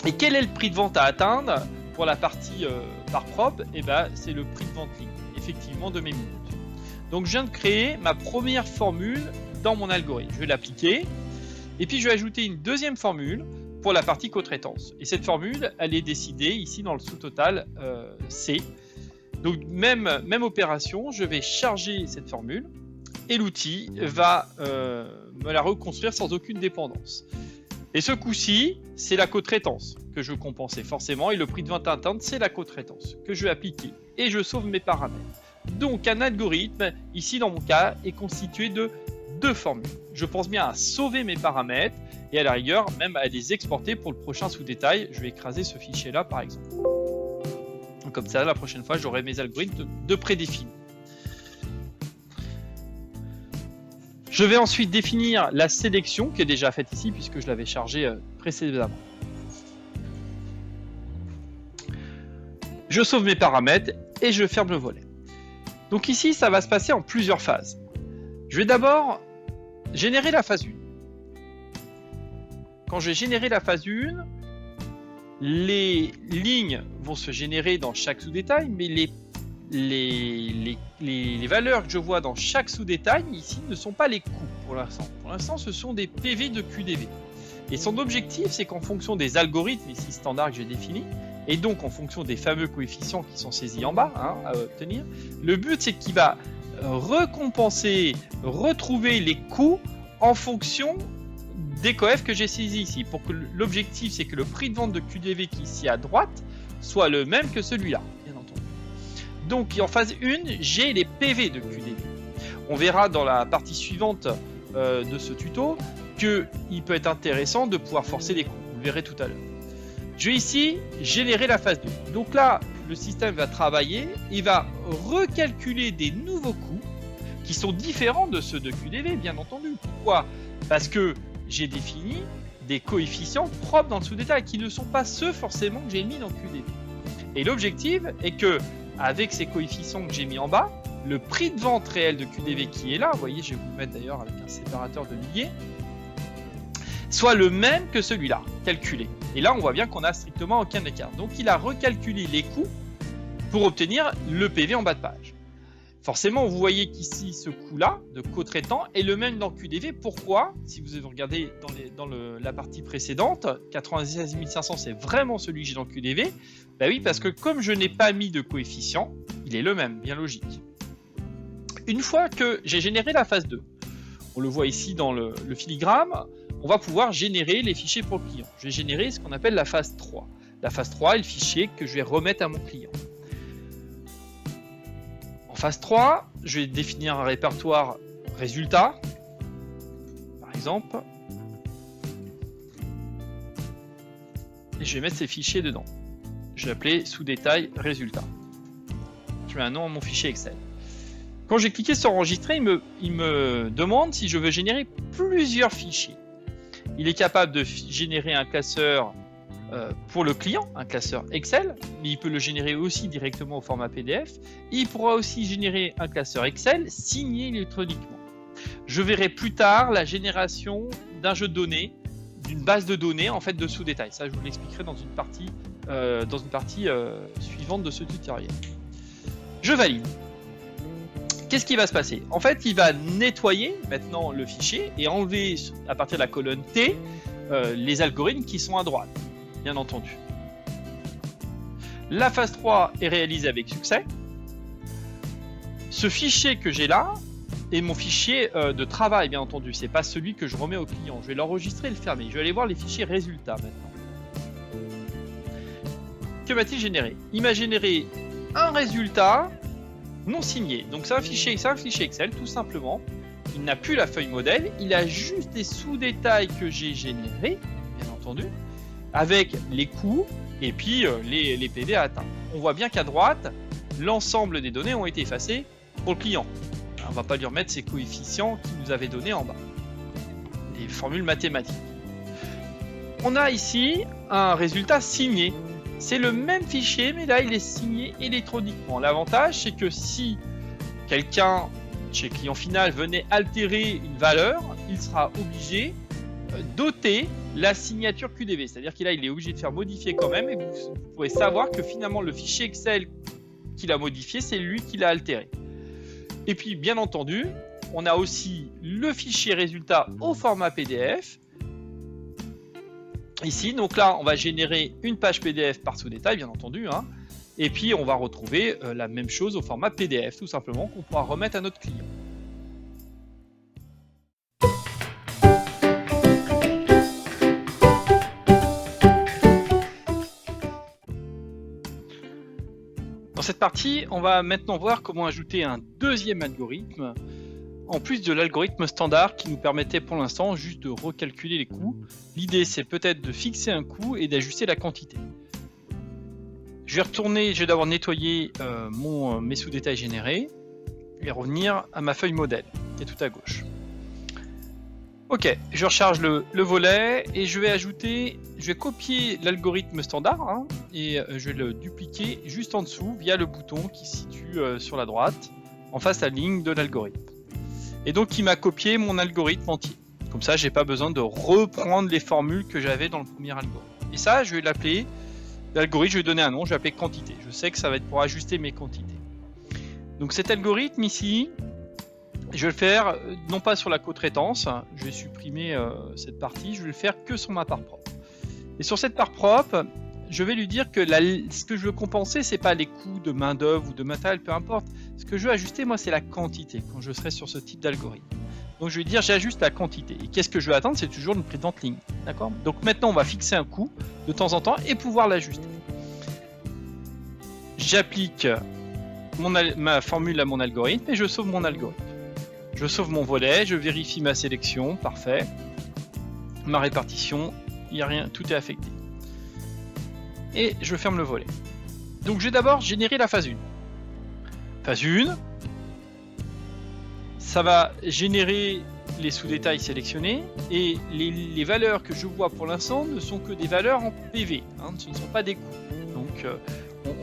Et quel est le prix de vente à atteindre pour la partie part propre? Eh ben, c'est le prix de vente ligne, effectivement, de mes minutes. Donc je viens de créer ma première formule dans mon algorithme. Je vais l'appliquer et puis je vais ajouter une deuxième formule pour la partie co-traitance. Et cette formule, elle est décidée ici dans le sous-total C. Donc même opération, je vais charger cette formule et l'outil va me la reconstruire sans aucune dépendance. Et ce coup-ci, c'est la co-traitance que je veux compenser forcément, et le prix de vente à atteindre, c'est la co-traitance que je vais appliquer. Et je sauve mes paramètres. Donc un algorithme, ici dans mon cas, est constitué de deux formules. Je pense bien à sauver mes paramètres et à la rigueur même à les exporter pour le prochain sous-détail. Je vais écraser ce fichier-là par exemple. Donc, comme ça, la prochaine fois, j'aurai mes algorithmes de prédéfinis. Je vais ensuite définir la sélection qui est déjà faite ici puisque je l'avais chargée précédemment. Je sauve mes paramètres et je ferme le volet. Donc ici, ça va se passer en plusieurs phases. Je vais d'abord générer la phase 1. Quand je vais générer la phase 1, les lignes vont se générer dans chaque sous-détail, mais les valeurs que je vois dans chaque sous-détail ici ne sont pas les coûts pour l'instant. Pour l'instant, ce sont des PV de QDV. Et son objectif, c'est qu'en fonction des algorithmes ici standards que j'ai définis, et donc en fonction des fameux coefficients qui sont saisis en bas à obtenir, le but c'est qu'il va récompenser, retrouver les coûts en fonction des coefs que j'ai saisis ici. Pour que l'objectif c'est que le prix de vente de QDV qui est ici à droite soit le même que celui-là, bien entendu. Donc en phase 1, j'ai les PV de QDV. On verra dans la partie suivante de ce tuto qu'il peut être intéressant de pouvoir forcer les coûts. Vous le verrez tout à l'heure. Je vais ici générer la phase 2. Donc là, le système va travailler, il va recalculer des nouveaux coûts qui sont différents de ceux de QDV, bien entendu. Pourquoi? Parce que j'ai défini des coefficients propres dans le sous-détail qui ne sont pas ceux forcément que j'ai mis dans QDV. Et l'objectif est que, avec ces coefficients que j'ai mis en bas, le prix de vente réel de QDV qui est là, vous voyez, je vais vous le mettre d'ailleurs avec un séparateur de milliers, soit le même que celui-là, calculé. Et là, on voit bien qu'on n'a strictement aucun écart. Donc, il a recalculé les coûts pour obtenir le PV en bas de page. Forcément, vous voyez qu'ici, ce coût-là de co-traitant est le même dans QDV. Pourquoi? Si vous avez regardé dans la partie précédente, 96 500, c'est vraiment celui que j'ai dans QDV. Ben oui, parce que comme je n'ai pas mis de coefficient, il est le même, bien logique. Une fois que j'ai généré la phase 2, on le voit ici dans le filigrane, on va pouvoir générer les fichiers pour le client. Je vais générer ce qu'on appelle la phase 3. La phase 3 est le fichier que je vais remettre à mon client. En phase 3, je vais définir un répertoire résultat, par exemple, et je vais mettre ces fichiers dedans. Je vais appeler sous-détail résultat. Je mets un nom à mon fichier Excel. Quand j'ai cliqué sur enregistrer, il me demande si je veux générer plusieurs fichiers. Il est capable de générer un classeur pour le client, un classeur Excel, mais il peut le générer aussi directement au format PDF. Il pourra aussi générer un classeur Excel signé électroniquement. Je verrai plus tard la génération d'un jeu de données, d'une base de données en fait de sous-détail. Ça, je vous l'expliquerai dans une partie suivante de ce tutoriel. Je valide. Qu'est-ce qui va se passer? En fait, il va nettoyer maintenant le fichier et enlever à partir de la colonne T les algorithmes qui sont à droite, bien entendu. La phase 3 est réalisée avec succès. Ce fichier que j'ai là est mon fichier de travail, bien entendu. C'est pas celui que je remets au client. Je vais l'enregistrer et le fermer. Je vais aller voir les fichiers résultats maintenant. Que va-t-il générer? Il m'a généré un résultat non signé. Donc c'est un fichier Excel tout simplement. Il n'a plus la feuille modèle. Il a juste des sous-détails que j'ai générés, bien entendu, avec les coûts et puis les PV à atteindre. On voit bien qu'à droite, l'ensemble des données ont été effacées pour le client. On ne va pas lui remettre ses coefficients qu'il nous avait donnés en bas. Des formules mathématiques. On a ici un résultat signé. C'est le même fichier, mais là, il est signé électroniquement. L'avantage, c'est que si quelqu'un, chez client final, venait altérer une valeur, il sera obligé d'ôter la signature QDV. C'est-à-dire qu'il il est obligé de faire modifier quand même, et vous pourrez savoir que finalement, le fichier Excel qu'il a modifié, c'est lui qui l'a altéré. Et puis, bien entendu, on a aussi le fichier résultat au format PDF. Ici, donc là, on va générer une page PDF par sous-détail, bien entendu, hein, et puis on va retrouver la même chose au format PDF, tout simplement, qu'on pourra remettre à notre client. Dans cette partie, on va maintenant voir comment ajouter un deuxième algorithme, en plus de l'algorithme standard qui nous permettait pour l'instant juste de recalculer les coûts. L'idée, c'est peut-être de fixer un coût et d'ajuster la quantité. Je vais d'abord nettoyer mes sous-détails générés et revenir à ma feuille modèle qui est tout à gauche. Ok, je recharge le volet et je vais copier l'algorithme standard hein, et je vais le dupliquer juste en dessous via le bouton qui se situe sur la droite en face à la ligne de l'algorithme. Et donc il m'a copié mon algorithme entier. Comme ça, j'ai pas besoin de reprendre les formules que j'avais dans le premier algorithme. Et ça, je vais l'appeler l'algorithme, je vais donner un nom, je vais l'appeler quantité. Je sais que ça va être pour ajuster mes quantités. Donc cet algorithme ici, je vais le faire non pas sur la cotraitance, je vais supprimer cette partie, je vais le faire que sur ma part propre. Et sur cette part propre, je vais lui dire que ce que je veux compenser, c'est pas les coûts de main d'œuvre ou de matériel, peu importe. Ce que je veux ajuster, moi, c'est la quantité quand je serai sur ce type d'algorithme. Donc je vais dire j'ajuste la quantité. Et qu'est-ce que je veux attendre? C'est toujours une précédente ligne. D'accord? Donc maintenant, on va fixer un coût de temps en temps et pouvoir l'ajuster. J'applique ma formule à mon algorithme et je sauve mon algorithme. Je sauve mon volet, je vérifie ma sélection, parfait. Ma répartition, il n'y a rien, tout est affecté. Et je ferme le volet. Donc je vais d'abord générer la phase 1. Phase 1, ça va générer les sous-détails sélectionnés et les valeurs que je vois pour l'instant ne sont que des valeurs en PV, hein, ce ne sont pas des coûts. Donc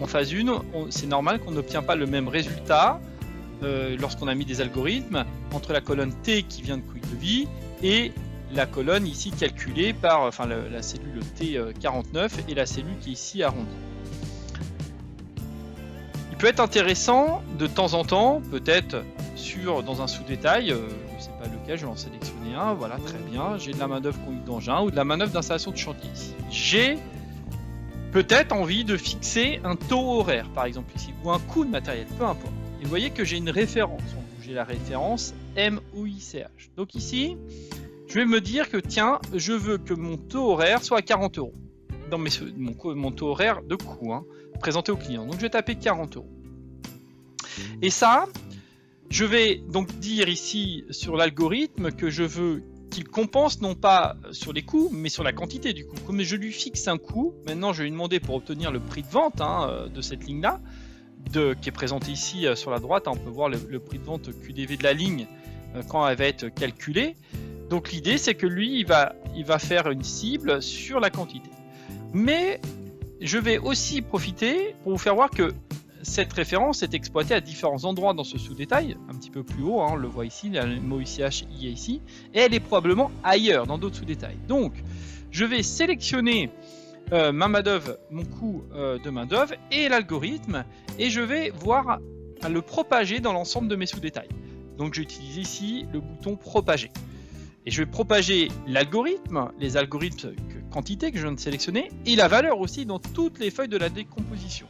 en phase 1, c'est normal qu'on n'obtient pas le même résultat lorsqu'on a mis des algorithmes entre la colonne T qui vient de Quick de vie et la colonne ici calculée par la cellule T49 et la cellule qui est ici arrondie. Il peut être intéressant de temps en temps, peut-être dans un sous-détail, je ne sais pas lequel, je vais en sélectionner un, voilà, très bien, j'ai de la main-d'œuvre conduite d'engin ou de la main-d'œuvre d'installation de chantier ici. J'ai peut-être envie de fixer un taux horaire, par exemple ici, ou un coût de matériel, peu importe. Et vous voyez que j'ai une référence, j'ai la référence MOICH. Donc ici, je vais me dire que tiens, je veux que mon taux horaire soit à 40 €. Dans mon taux horaire de coût, hein, présenté au client. Donc je vais taper 40 €. Et ça, je vais donc dire ici sur l'algorithme que je veux qu'il compense non pas sur les coûts, mais sur la quantité du coût. Comme je lui fixe un coût, maintenant je vais lui demander pour obtenir le prix de vente de cette ligne-là, qui est présenté ici sur la droite, hein, on peut voir le prix de vente QDV de la ligne quand elle va être calculée. Donc l'idée c'est que lui il va faire une cible sur la quantité. Mais je vais aussi profiter pour vous faire voir que cette référence est exploitée à différents endroits dans ce sous-détail, un petit peu plus haut, hein, on le voit ici, le mot ICH y est ici, et elle est probablement ailleurs dans d'autres sous-détails. Donc je vais sélectionner ma main-d'œuvre, mon coût de main-d'œuvre et l'algorithme, et je vais voir le propager dans l'ensemble de mes sous-détails. Donc j'utilise ici le bouton propager. Et je vais propager l'algorithme, les algorithmes quantité que je viens de sélectionner et la valeur aussi dans toutes les feuilles de la décomposition,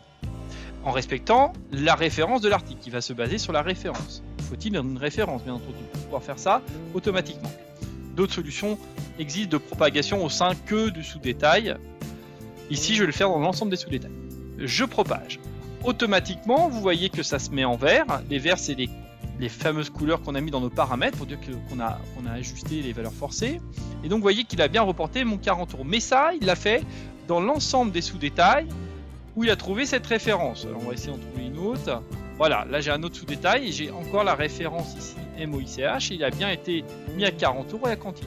en respectant la référence de l'article qui va se baser sur la référence. Faut-il une référence, bien entendu, pour pouvoir faire ça automatiquement. D'autres solutions existent de propagation au sein que du sous-détail. Ici, je vais le faire dans l'ensemble des sous-détails. Je propage. Automatiquement, vous voyez que ça se met en vert. Les verts, c'est les fameuses couleurs qu'on a mis dans nos paramètres pour dire qu'on a ajusté les valeurs forcées. Et donc, vous voyez qu'il a bien reporté mon 40 €. Mais ça, il l'a fait dans l'ensemble des sous-détails où il a trouvé cette référence. Alors, on va essayer d'en trouver une autre. Voilà, là j'ai un autre sous-détail et j'ai encore la référence ici MOICH et il a bien été mis à 40 € la quantité.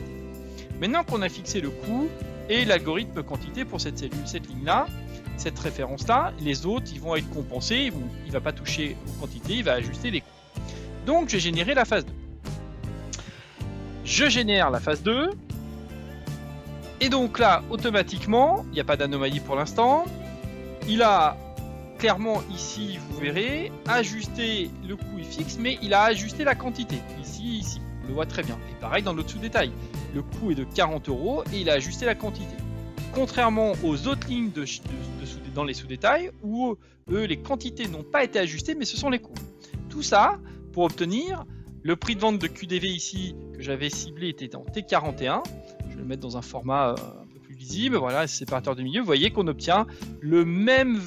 Maintenant qu'on a fixé le coût et l'algorithme quantité pour cette cellule, cette ligne-là, cette référence-là, les autres ils vont être compensés, il ne va pas toucher aux quantités, il va ajuster les coûts. Donc j'ai généré la phase 2. Je génère la phase 2 et donc là automatiquement, il n'y a pas d'anomalie pour l'instant, il a clairement ici, vous verrez, ajuster le coût est fixe, mais il a ajusté la quantité. Ici, on le voit très bien. Et pareil dans l'autre sous-détail. Le coût est de 40 € et il a ajusté la quantité. Contrairement aux autres lignes dans les sous-détails, où eux, les quantités n'ont pas été ajustées, mais ce sont les coûts. Tout ça pour obtenir le prix de vente de QDV ici, que j'avais ciblé, était en T41. Je vais le mettre dans un format visible, voilà, séparateur de milieu, vous voyez qu'on obtient la même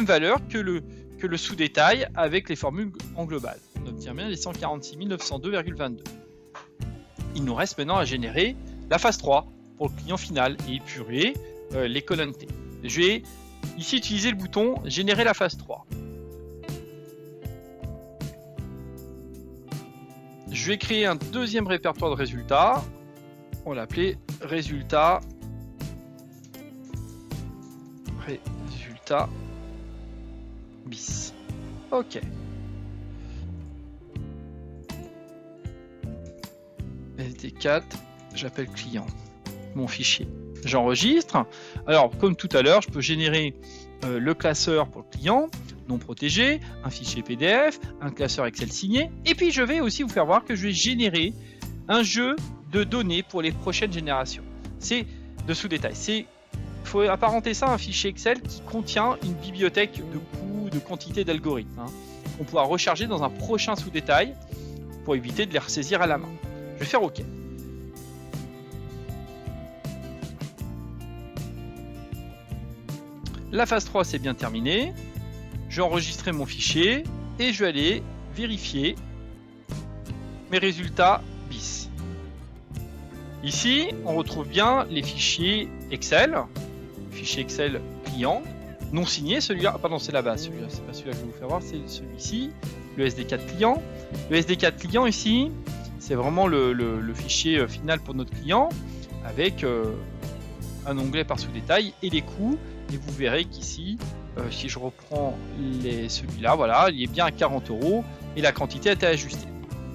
valeur que le sous-détail avec les formules en global. On obtient bien les 146 902,22. Il nous reste maintenant à générer la phase 3 pour le client final et épurer les colonnes T. Je vais ici utiliser le bouton générer la phase 3. Je vais créer un deuxième répertoire de résultats. On va l'appeler résultats bis. Ok. SD4, j'appelle client, mon fichier. J'enregistre. Alors, comme tout à l'heure, je peux générer le classeur pour le client, non protégé, un fichier PDF, un classeur Excel signé, et puis je vais aussi vous faire voir que je vais générer un jeu de données pour les prochaines générations. C'est de sous-détail. Il faut apparenter ça à un fichier Excel qui contient une bibliothèque de coûts, de quantité d'algorithmes, qu'on pourra recharger dans un prochain sous-détail pour éviter de les ressaisir à la main. Je vais faire OK. La phase 3 c'est bien terminé. Je vais enregistrer mon fichier et je vais aller vérifier mes résultats bis. Ici, on retrouve bien les fichiers Excel. Fichier Excel client, non signé, celui-là, pardon, c'est la base, celui-là, c'est pas celui-là que je vais vous faire voir, c'est celui-ci, le SD4 client. Le SD4 client ici, c'est vraiment le fichier final pour notre client, avec un onglet par sous-détail et les coûts, et vous verrez qu'ici, si je reprends celui-là, voilà, il est bien à 40 € et la quantité a été ajustée.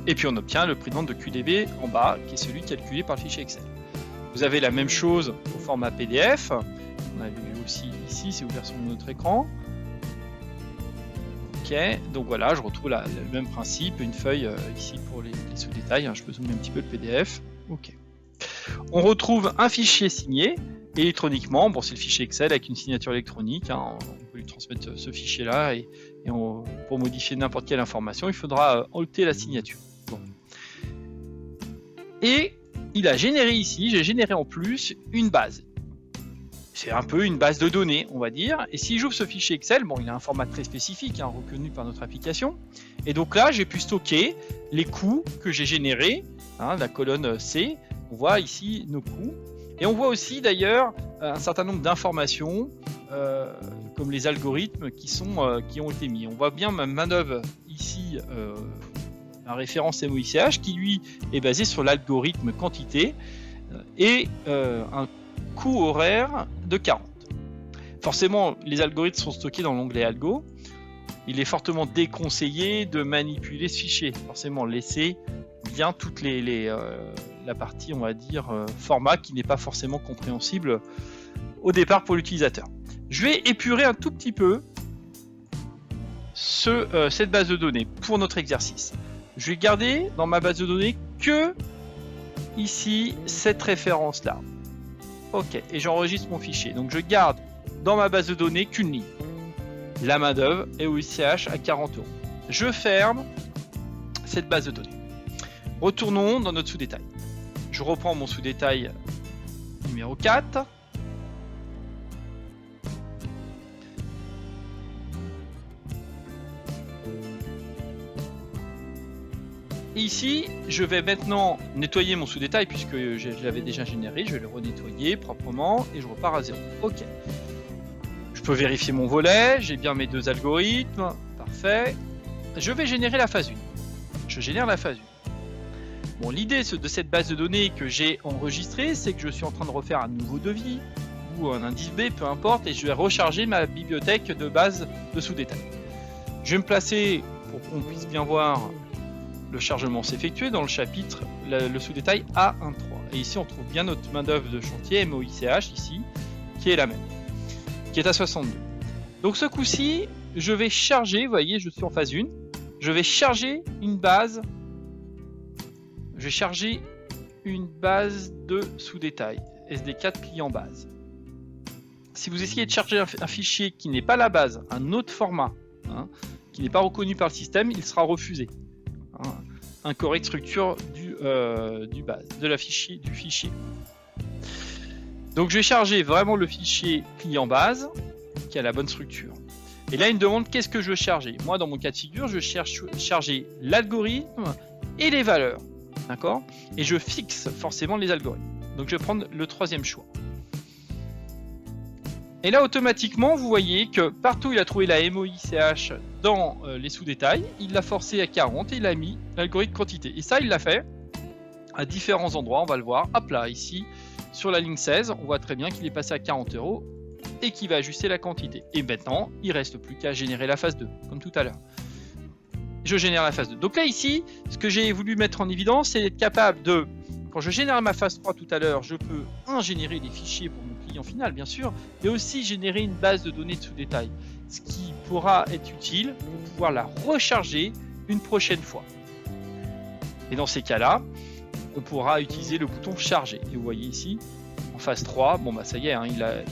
Et puis on obtient le prix de vente de QDV en bas, qui est celui calculé par le fichier Excel. Vous avez la même chose au format PDF. On a vu aussi ici, c'est ouvert sur notre écran. Ok, donc voilà, je retrouve le même principe, une feuille ici pour les sous-détails. Je peux zoomer un petit peu le PDF. Ok. On retrouve un fichier signé électroniquement. Bon, c'est le fichier Excel avec une signature électronique. On peut lui transmettre ce fichier-là et pour modifier n'importe quelle information, il faudra ôter la signature. Bon. Et il a généré ici, j'ai généré en plus une base. C'est un peu une base de données, on va dire. Et si j'ouvre ce fichier Excel, bon, il a un format très spécifique, reconnu par notre application. Et donc là, j'ai pu stocker les coûts que j'ai générés, la colonne C. On voit ici nos coûts. Et on voit aussi d'ailleurs un certain nombre d'informations, comme les algorithmes qui ont été mis. On voit bien ma manœuvre ici, la référence MOICH, qui lui est basé sur l'algorithme quantité et un coût horaire de 40. Forcément, les algorithmes sont stockés dans l'onglet Algo. Il est fortement déconseillé de manipuler ce fichier. Forcément, laissez bien toute la partie, on va dire, format qui n'est pas forcément compréhensible au départ pour l'utilisateur. Je vais épurer un tout petit peu cette base de données pour notre exercice. Je vais garder dans ma base de données que ici cette référence là. OK, et j'enregistre mon fichier. Donc je garde dans ma base de données qu'une ligne. La main-d'œuvre et OICH à 40 €. Je ferme cette base de données. Retournons dans notre sous-détail. Je reprends mon sous-détail numéro 4. Et ici, je vais maintenant nettoyer mon sous-détail puisque je l'avais déjà généré. Je vais le renettoyer proprement et je repars à 0. OK. Je peux vérifier mon volet. J'ai bien mes deux algorithmes. Parfait. Je vais générer la phase 1. Je génère la phase 1. Bon, l'idée de cette base de données que j'ai enregistrée, c'est que je suis en train de refaire un nouveau devis ou un indice B, peu importe, et je vais recharger ma bibliothèque de base de sous-détail. Je vais me placer pour qu'on puisse bien voir le chargement s'effectuer dans le chapitre, le sous-détail A13. Et ici, on trouve bien notre main-d'œuvre de chantier MOICH, ici, qui est la même, qui est à 62. Donc ce coup-ci, je vais charger, vous voyez, je suis en phase 1, je vais charger une base, de sous-détail, SD4 client base. Si vous essayez de charger un fichier qui n'est pas la base, un autre format, qui n'est pas reconnu par le système, il sera refusé. Incorrecte structure du fichier. Donc je vais charger vraiment le fichier client base qui a la bonne structure. Et là il me demande qu'est-ce que je veux charger. Moi dans mon cas de figure je cherche charger l'algorithme et les valeurs. D'accord ? Et je fixe forcément les algorithmes. Donc je vais prendre le troisième choix. Et là, automatiquement, vous voyez que partout où il a trouvé la MOICH dans les sous-détails, il l'a forcé à 40 et il a mis l'algorithme quantité. Et ça, il l'a fait à différents endroits, on va le voir. Hop là, ici, sur la ligne 16, on voit très bien qu'il est passé à 40 € et qu'il va ajuster la quantité. Et maintenant, il ne reste plus qu'à générer la phase 2, comme tout à l'heure. Je génère la phase 2. Donc là, ici, ce que j'ai voulu mettre en évidence, c'est d'être capable de... Quand je génère ma phase 3 tout à l'heure, je peux générer des fichiers pour mon client final, bien sûr, mais aussi générer une base de données de sous-détail, ce qui pourra être utile pour pouvoir la recharger une prochaine fois. Et dans ces cas-là, on pourra utiliser le bouton charger. Et vous voyez ici, en phase 3, bon bah ça y est,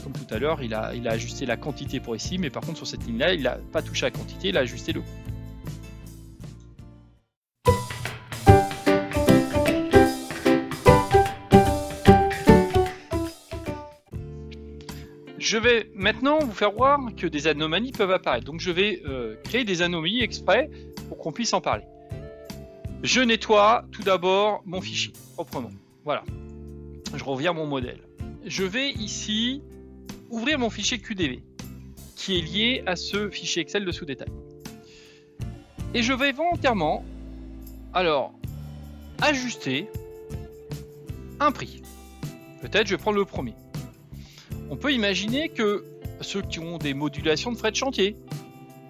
comme tout à l'heure, il a ajusté la quantité pour ici, mais par contre sur cette ligne-là, il n'a pas touché à la quantité, il a ajusté le coût. Je vais maintenant vous faire voir que des anomalies peuvent apparaître. Donc je vais créer des anomalies exprès pour qu'on puisse en parler. Je nettoie tout d'abord mon fichier proprement. Voilà. Je reviens à mon modèle. Je vais ici ouvrir mon fichier QDV qui est lié à ce fichier Excel de sous-détail. Et je vais volontairement ajuster un prix. Peut-être je vais prendre le premier. On peut imaginer que ceux qui ont des modulations de frais de chantier,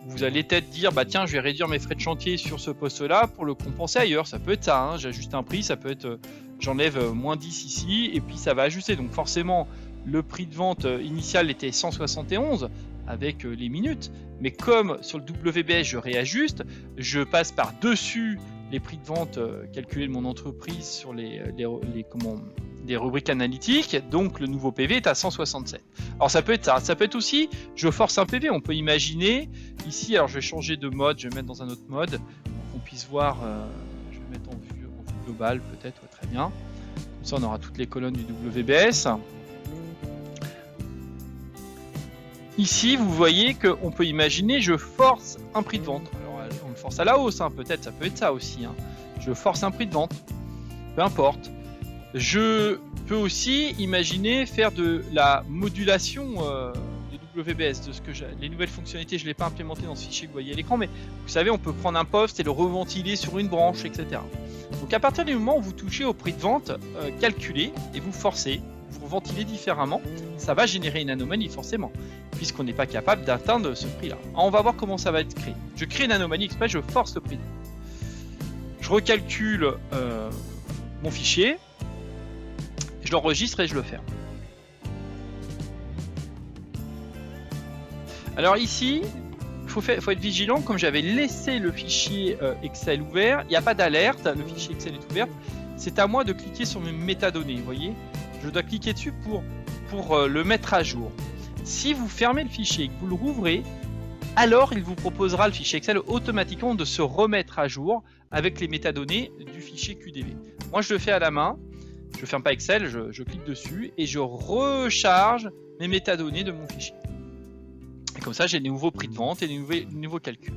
vous allez peut-être dire, bah tiens, je vais réduire mes frais de chantier sur ce poste-là pour le compenser ailleurs. Ça peut être ça, j'ajuste un prix, ça peut être, j'enlève moins 10 ici, et puis ça va ajuster. Donc forcément, le prix de vente initial était 171 avec les minutes, mais comme sur le WBS, je réajuste, je passe par-dessus les prix de vente calculés de mon entreprise sur les rubriques analytiques, donc le nouveau PV est à 167. Alors ça peut être ça, ça peut être aussi, je force un PV, on peut imaginer, ici, alors je vais changer de mode, je vais mettre dans un autre mode, pour qu'on puisse voir, je vais mettre en vue globale peut-être, ouais, très bien, comme ça on aura toutes les colonnes du WBS. Ici, vous voyez qu'on peut imaginer, je force un prix de vente. Alors, on le force à la hausse, peut-être, ça peut être ça aussi. Je force un prix de vente, peu importe. Je peux aussi imaginer faire de la modulation du WBS, de ce que les nouvelles fonctionnalités, je ne l'ai pas implémenté dans ce fichier que vous voyez à l'écran, mais vous savez, on peut prendre un poste et le reventiler sur une branche, etc. Donc à partir du moment où vous touchez au prix de vente calculé et vous forcez, vous ventilez différemment, ça va générer une anomalie forcément, puisqu'on n'est pas capable d'atteindre ce prix-là. On va voir comment ça va être créé. Je crée une anomalie exprès, je force le prix. Je recalcule mon fichier, je l'enregistre et je le ferme. Alors ici, il faut être vigilant, comme j'avais laissé le fichier Excel ouvert, il n'y a pas d'alerte, le fichier Excel est ouvert, c'est à moi de cliquer sur mes métadonnées, vous voyez. Je dois cliquer dessus pour pour le mettre à jour. Si vous fermez le fichier et que vous le rouvrez, alors il vous proposera le fichier Excel automatiquement de se remettre à jour avec les métadonnées du fichier QDV. Moi je le fais à la main, je ne ferme pas Excel, je clique dessus et je recharge mes métadonnées de mon fichier. Et comme ça j'ai des nouveaux prix de vente et des nouveaux calculs.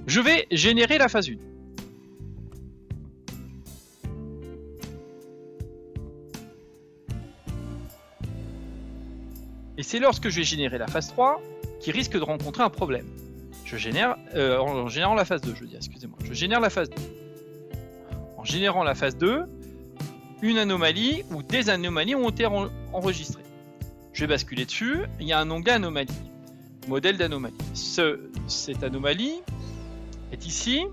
Je vais générer la phase 1. Et c'est lorsque je vais générer la phase 3 qui risque de rencontrer un problème. Je génère, en générant la phase 2, je veux dire, excusez-moi. Je génère la phase 2. En générant la phase 2, une anomalie ou des anomalies ont été enregistrées. Je vais basculer dessus, il y a un onglet anomalie, modèle d'anomalie. Cette anomalie est ici,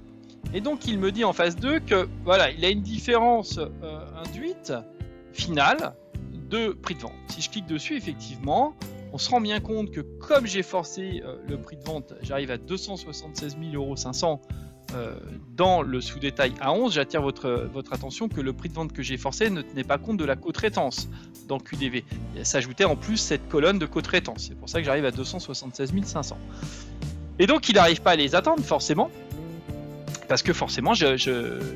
et donc il me dit en phase 2 que voilà, il a une différence induite finale de prix de vente. Si je clique dessus, effectivement, on se rend bien compte que comme j'ai forcé le prix de vente, j'arrive à 276 500 € dans le sous-détail A11, j'attire votre attention que le prix de vente que j'ai forcé ne tenait pas compte de la co-traitance dans le QDV. Il s'ajoutait en plus cette colonne de co-traitance. C'est pour ça que j'arrive à 276 500. Et donc il n'arrive pas à les atteindre forcément, parce que forcément il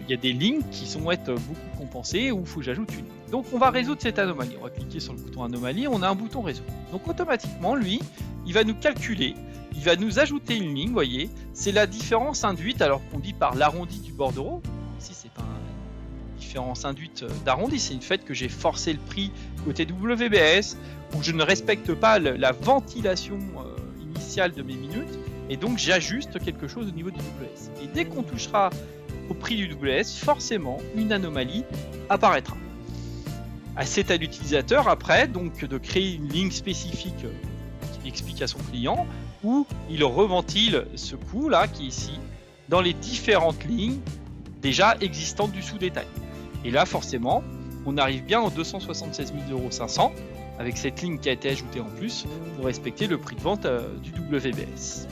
y a des lignes qui sont être beaucoup compensées où il faut que j'ajoute une. Donc on va résoudre cette anomalie. On va cliquer sur le bouton anomalie, on a un bouton résoudre. Donc automatiquement, lui, il va nous calculer, il va nous ajouter une ligne, vous voyez, c'est la différence induite, alors qu'on dit par l'arrondi du bordereau. Ici, c'est pas une différence induite d'arrondi, c'est une fait que j'ai forcé le prix côté WBS, où je ne respecte pas la ventilation initiale de mes minutes, et donc j'ajuste quelque chose au niveau du WS. Et dès qu'on touchera au prix du WS, forcément, une anomalie apparaîtra. C'est à l'utilisateur après donc de créer une ligne spécifique qu'il explique à son client où il reventile ce coût là qui est ici dans les différentes lignes déjà existantes du sous-détail. Et là forcément on arrive bien aux 276 500 € avec cette ligne qui a été ajoutée en plus pour respecter le prix de vente du WBS.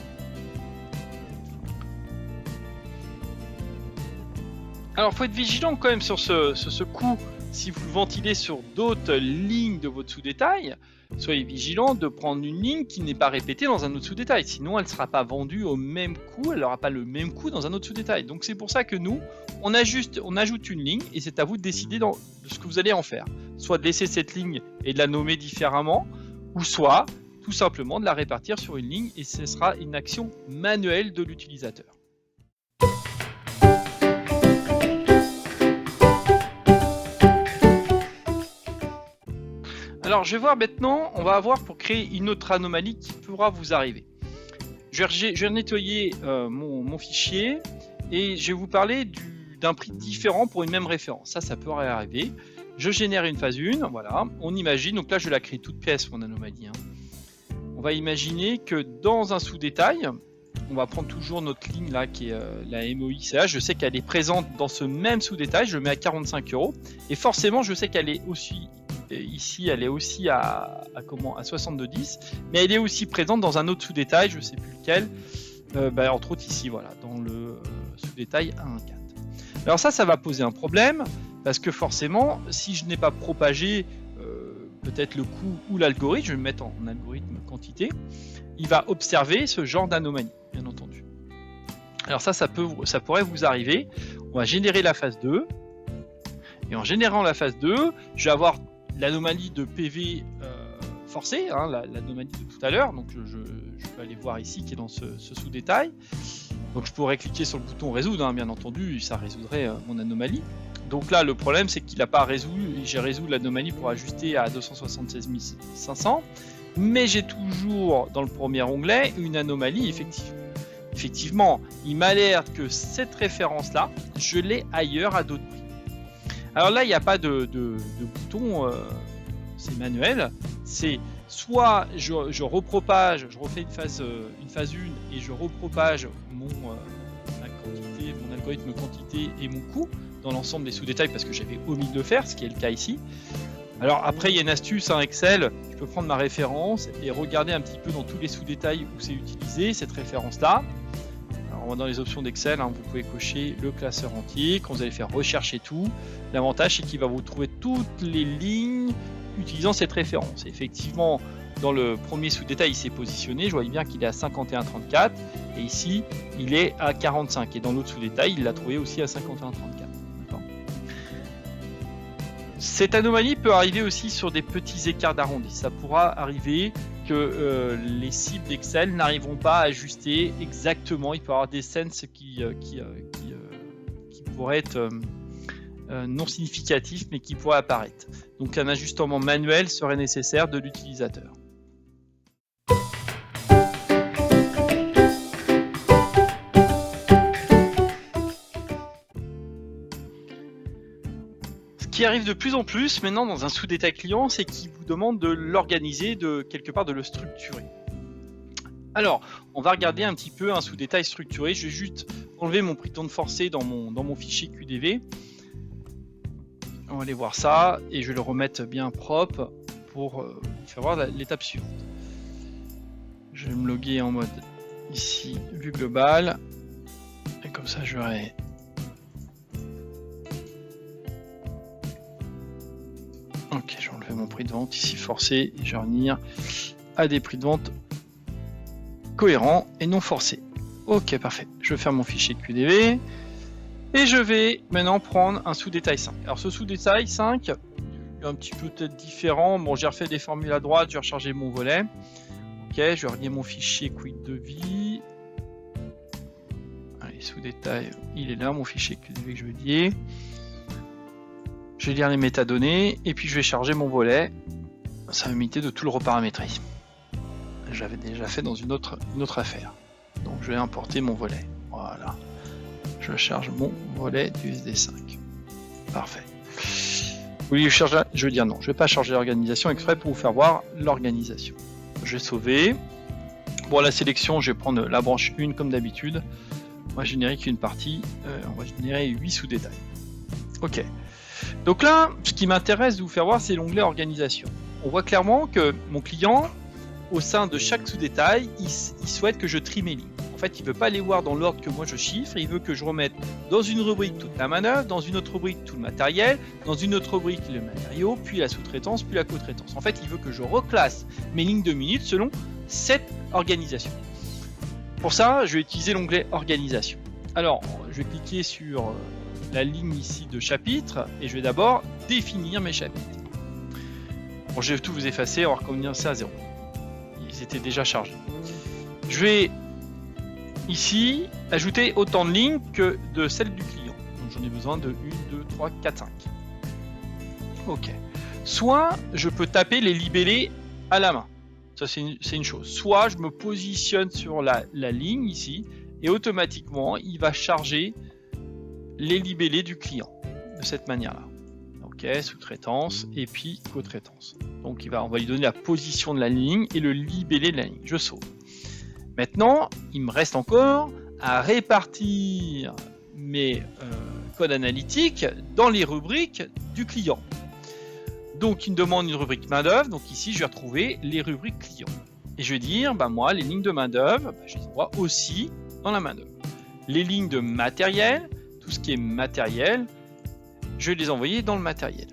Alors il faut être vigilant quand même sur ce coût. Si vous le ventilez sur d'autres lignes de votre sous-détail, soyez vigilant de prendre une ligne qui n'est pas répétée dans un autre sous-détail. Sinon, elle ne sera pas vendue au même coût, elle n'aura pas le même coût dans un autre sous-détail. Donc c'est pour ça que nous, on ajoute une ligne et c'est à vous de décider de ce que vous allez en faire. Soit de laisser cette ligne et de la nommer différemment, ou soit tout simplement de la répartir sur une ligne et ce sera une action manuelle de l'utilisateur. Alors je vais voir maintenant, on va avoir pour créer une autre anomalie qui pourra vous arriver. Je vais nettoyer mon fichier et je vais vous parler d'un prix différent pour une même référence. Ça pourrait arriver. Je génère une phase 1, voilà, on imagine, donc là je la crée toute pièce mon anomalie. On va imaginer que dans un sous-détail, on va prendre toujours notre ligne là qui est la MOXA, je sais qu'elle est présente dans ce même sous-détail, je le mets à 45 € et forcément je sais qu'elle est aussi ici elle est aussi à 62,10, mais elle est aussi présente dans un autre sous-détail, je ne sais plus lequel, entre autres ici, voilà, dans le sous-détail 1.4. Alors ça va poser un problème, parce que forcément, si je n'ai pas propagé peut-être le coût ou l'algorithme, je vais me mettre en algorithme quantité, il va observer ce genre d'anomalie, bien entendu. Alors ça pourrait vous arriver. On va générer la phase 2, et en générant la phase 2, je vais avoir l'anomalie de PV forcée, l'anomalie de tout à l'heure, donc je peux aller voir ici qui est dans ce sous-détail. Donc je pourrais cliquer sur le bouton résoudre, bien entendu, ça résoudrait mon anomalie. Donc là le problème c'est qu'il n'a pas résolu, j'ai résolu l'anomalie pour ajuster à 276 500, mais j'ai toujours dans le premier onglet une anomalie effective. Effectivement, il m'alerte que cette référence-là, je l'ai ailleurs à d'autres prix. Alors là, il n'y a pas de bouton, c'est manuel. C'est soit je repropage, je refais une phase 1 et je repropage mon algorithme quantité et mon coût dans l'ensemble des sous-détails parce que j'avais omis de le faire, ce qui est le cas ici. Alors après, il y a une astuce, Excel, je peux prendre ma référence et regarder un petit peu dans tous les sous-détails où c'est utilisé, cette référence-là. On va dans les options d'Excel, vous pouvez cocher le classeur entier. Quand vous allez faire recherche et tout, l'avantage c'est qu'il va vous trouver toutes les lignes utilisant cette référence. Effectivement, dans le premier sous-détail, il s'est positionné, je voyais bien qu'il est à 51,34 et ici, il est à 45. Et dans l'autre sous-détail, il l'a trouvé aussi à 51,34. Cette anomalie peut arriver aussi sur des petits écarts d'arrondi. Ça pourra arriver que les cibles d'Excel n'arriveront pas à ajuster exactement. Il peut y avoir des senses qui pourraient être non significatifs, mais qui pourraient apparaître. Donc un ajustement manuel serait nécessaire de l'utilisateur. Ce qui arrive de plus en plus maintenant dans un sous-détail client, c'est qu'il vous demande de l'organiser, de quelque part de le structurer. Alors, on va regarder un petit peu un sous-détail structuré. Je vais juste enlever mon Python forcé dans mon fichier QDV. On va aller voir ça et je vais le remettre bien propre pour vous faire voir l'étape suivante. Je vais me loguer en mode ici, vue globale. Et comme ça, j'aurai... Ok, je vais enlever mon prix de vente ici forcé et je vais revenir à des prix de vente cohérents et non forcés. Ok, parfait. Je vais faire mon fichier QDV et je vais maintenant prendre un sous-détail 5. Alors ce sous-détail 5 est un petit peu peut-être différent. Bon, j'ai refait des formules à droite, je vais recharger mon volet. Ok, je vais relier mon fichier quick devis. Allez, sous-détail, il est là, mon fichier QDV que je veux dire. Je vais lire les métadonnées et puis je vais charger mon volet. Ça va m'imiter de tout le reparamétrer. J'avais déjà fait dans une autre affaire. Donc je vais importer mon volet. Voilà. Je charge mon volet du SD5. Parfait. Oui, je veux dire non. Je ne vais pas charger l'organisation exprès pour vous faire voir l'organisation. Je vais sauver. Bon, la sélection, je vais prendre la branche 1 comme d'habitude. On va générer qu'une partie. On va générer 8 sous-détails. Ok. Donc là, ce qui m'intéresse de vous faire voir, c'est l'onglet organisation. On voit clairement que mon client, au sein de chaque sous-détail, il souhaite que je trie mes lignes. En fait, il ne veut pas les voir dans l'ordre que moi je chiffre, il veut que je remette dans une rubrique toute la manœuvre, dans une autre rubrique tout le matériel, dans une autre rubrique le matériau, puis la sous-traitance, puis la co-traitance. En fait, il veut que je reclasse mes lignes de minutes selon cette organisation. Pour ça, je vais utiliser l'onglet organisation. Alors, je vais cliquer sur la ligne ici de chapitre et je vais d'abord définir mes chapitres. Bon, je vais tout vous effacer, on va recommencer à 0. Ils étaient déjà chargés. Je vais ici ajouter autant de lignes que de celles du client. Donc j'en ai besoin de 1, 2, 3, 4, 5. Ok. Soit je peux taper les libellés à la main. Ça c'est une chose. Soit je me positionne sur la ligne ici et automatiquement il va charger les libellés du client de cette manière-là. Ok, sous-traitance et puis co-traitance. Donc on va lui donner la position de la ligne et le libellé de la ligne. Je sauve. Maintenant, il me reste encore à répartir mes codes analytiques dans les rubriques du client. Donc, il me demande une rubrique main-d'œuvre. Donc ici, je vais retrouver les rubriques clients. Et je vais dire, moi, les lignes de main-d'œuvre, je les envoie aussi dans la main-d'œuvre. Les lignes de matériel, tout ce qui est matériel, je vais les envoyer dans le matériel.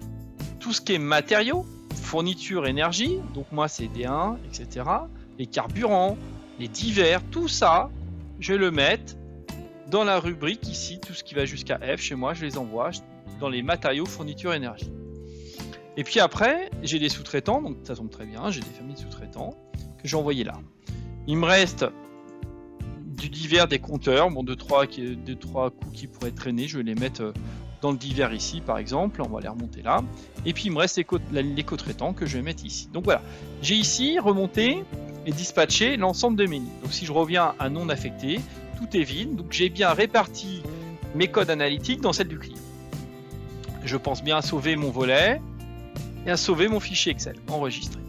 Tout ce qui est matériaux, fourniture, énergie, donc moi c'est D1, etc. Les carburants, les divers, tout ça, je vais le mettre dans la rubrique ici, tout ce qui va jusqu'à F, chez moi, je les envoie dans les matériaux, fourniture, énergie. Et puis après, j'ai des sous-traitants, donc ça tombe très bien, j'ai des familles de sous-traitants que j'ai envoyés là. Il me reste du divers des compteurs, bon, 2-3 coups qui pourraient traîner, je vais les mettre dans le divers ici par exemple, on va les remonter là. Et puis il me reste les co-traitants que je vais mettre ici. Donc voilà, j'ai ici remonté et dispatché l'ensemble de mes lignes. Donc si je reviens à non affecté, tout est vide, donc j'ai bien réparti mes codes analytiques dans celle du client. Je pense bien à sauver mon volet et à sauver mon fichier Excel enregistré.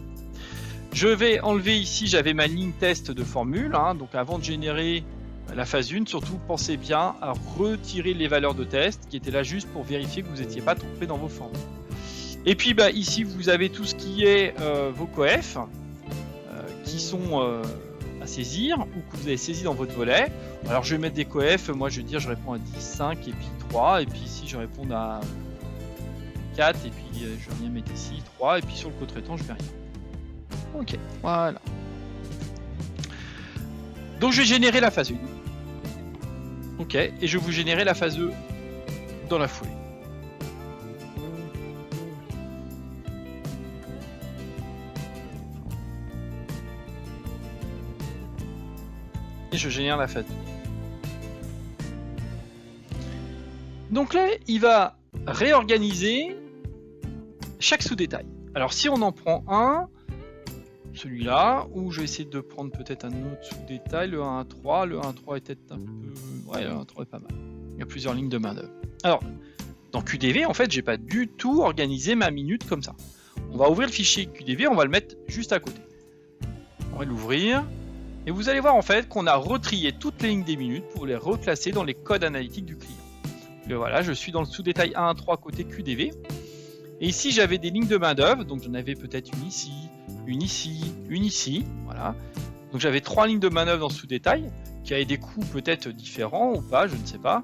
Je vais enlever ici, j'avais ma ligne test de formule, donc avant de générer la phase 1, surtout pensez bien à retirer les valeurs de test qui étaient là juste pour vérifier que vous n'étiez pas trompé dans vos formules. Et puis ici vous avez tout ce qui est vos coef qui sont à saisir ou que vous avez saisi dans votre volet. Alors je vais mettre des coef, moi je vais dire je réponds à 10, 5 et puis 3, et puis ici je réponds à 4, et puis je vais rien mettre ici, 3, et puis sur le co-traitant, je mets rien. Ok, voilà. Donc je vais générer la phase 1. Ok, et je vais vous générer la phase 2 dans la foulée. Et je génère la phase 2. Donc là, il va réorganiser chaque sous-détail. Alors si on en prend un, celui-là, ou je vais essayer de prendre peut-être un autre sous-détail, le 1 à 3. Le 1 à 3 est peut-être un peu... Ouais, le 1 à 3 est pas mal. Il y a plusieurs lignes de main d'œuvre. Alors, dans QDV, en fait, j'ai pas du tout organisé ma minute comme ça. On va ouvrir le fichier QDV, on va le mettre juste à côté. On va l'ouvrir. Et vous allez voir en fait qu'on a retrié toutes les lignes des minutes pour les reclasser dans les codes analytiques du client. Et voilà, je suis dans le sous-détail 1 à 3 côté QDV. Et ici, j'avais des lignes de main d'œuvre, donc j'en avais peut-être une ici, une ici, une ici. Voilà. Donc j'avais 3 lignes de main d'œuvre dans ce sous-détail, qui avaient des coûts peut-être différents ou pas, je ne sais pas.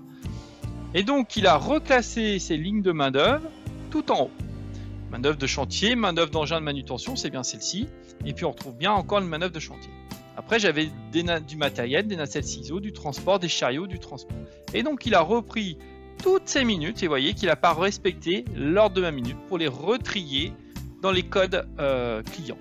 Et donc il a reclassé ces lignes de main d'œuvre tout en haut. Main d'œuvre de chantier, main d'œuvre d'engin de manutention, c'est bien celle-ci. Et puis on retrouve bien encore une main d'œuvre de chantier. Après, j'avais du matériel, des nacelles ciseaux, du transport, des chariots, du transport. Et donc, il a repris toutes ces minutes, et vous voyez qu'il n'a pas respecté l'ordre de ma minute pour les retrier dans les codes clients.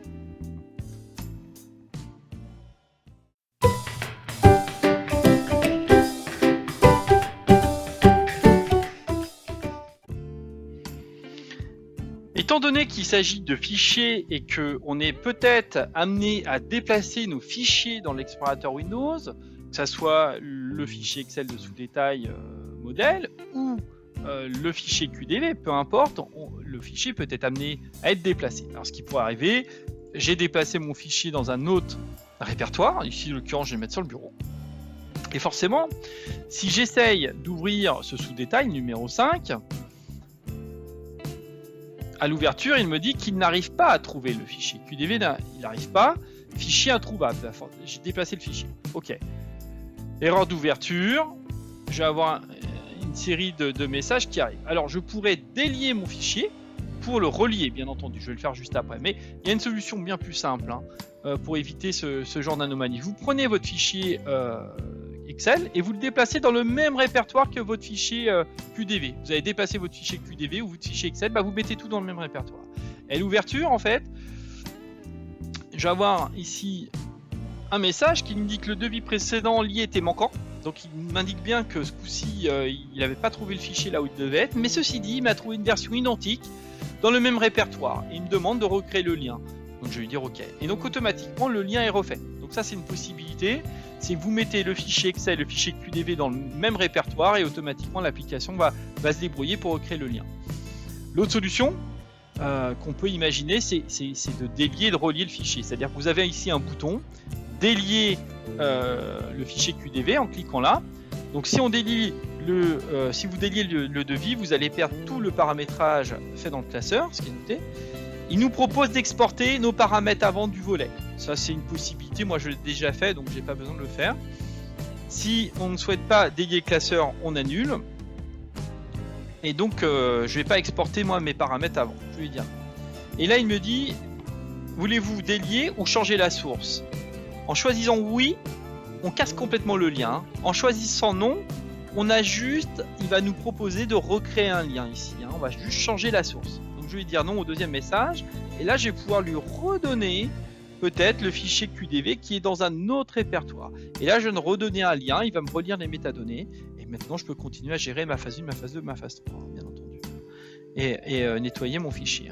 Étant donné qu'il s'agit de fichiers et qu'on est peut-être amené à déplacer nos fichiers dans l'explorateur Windows, que ce soit le fichier Excel de sous-détail modèle ou le fichier QDV, peu importe, le fichier peut être amené à être déplacé. Alors ce qui pourrait arriver, j'ai déplacé mon fichier dans un autre répertoire, ici en l'occurrence je vais le mettre sur le bureau. Et forcément, si j'essaye d'ouvrir ce sous-détail numéro 5, à l'ouverture, il me dit qu'il n'arrive pas à trouver le fichier QDV, il n'arrive pas, fichier introuvable, j'ai déplacé le fichier. Ok. Erreur d'ouverture, je vais avoir une série de messages qui arrivent. Alors je pourrais délier mon fichier pour le relier, bien entendu, je vais le faire juste après. Mais il y a une solution bien plus simple pour éviter ce genre d'anomalie. Vous prenez votre fichier Excel et vous le déplacez dans le même répertoire que votre fichier QDV. Vous avez déplacé votre fichier QDV ou votre fichier Excel, vous mettez tout dans le même répertoire. Et l'ouverture, en fait, je vais avoir ici un message qui me dit que le devis précédent lié était manquant. Donc il m'indique bien que ce coup-ci, il n'avait pas trouvé le fichier là où il devait être. Mais ceci dit, il m'a trouvé une version identique dans le même répertoire. Et il me demande de recréer le lien. Donc je vais lui dire OK. Et donc automatiquement, le lien est refait. Donc ça, c'est une possibilité. C'est que vous mettez le fichier Excel, le fichier QDV dans le même répertoire et automatiquement, l'application va se débrouiller pour recréer le lien. L'autre solution qu'on peut imaginer, c'est de délier et de relier le fichier. C'est-à-dire que vous avez ici un bouton, délier le fichier QDV en cliquant là. Donc si on délie si vous déliez le devis, vous allez perdre tout le paramétrage fait dans le classeur, ce qui est noté. Il nous propose d'exporter nos paramètres avant du volet. Ça, c'est une possibilité. Moi, je l'ai déjà fait, donc j'ai pas besoin de le faire. Si on ne souhaite pas délier le classeur, on annule. Et donc, je vais pas exporter moi mes paramètres avant. Je vais lui dire. Et là, il me dit, voulez-vous délier ou changer la source? En choisissant oui, on casse complètement le lien. En choisissant non, il va nous proposer de recréer un lien ici. On va juste changer la source. Je vais dire non au deuxième message et là je vais pouvoir lui redonner peut-être le fichier QDV qui est dans un autre répertoire et là je viens de redonner un lien, il va me relire les métadonnées et maintenant je peux continuer à gérer ma phase 1, ma phase 2, ma phase 3 bien entendu et nettoyer mon fichier.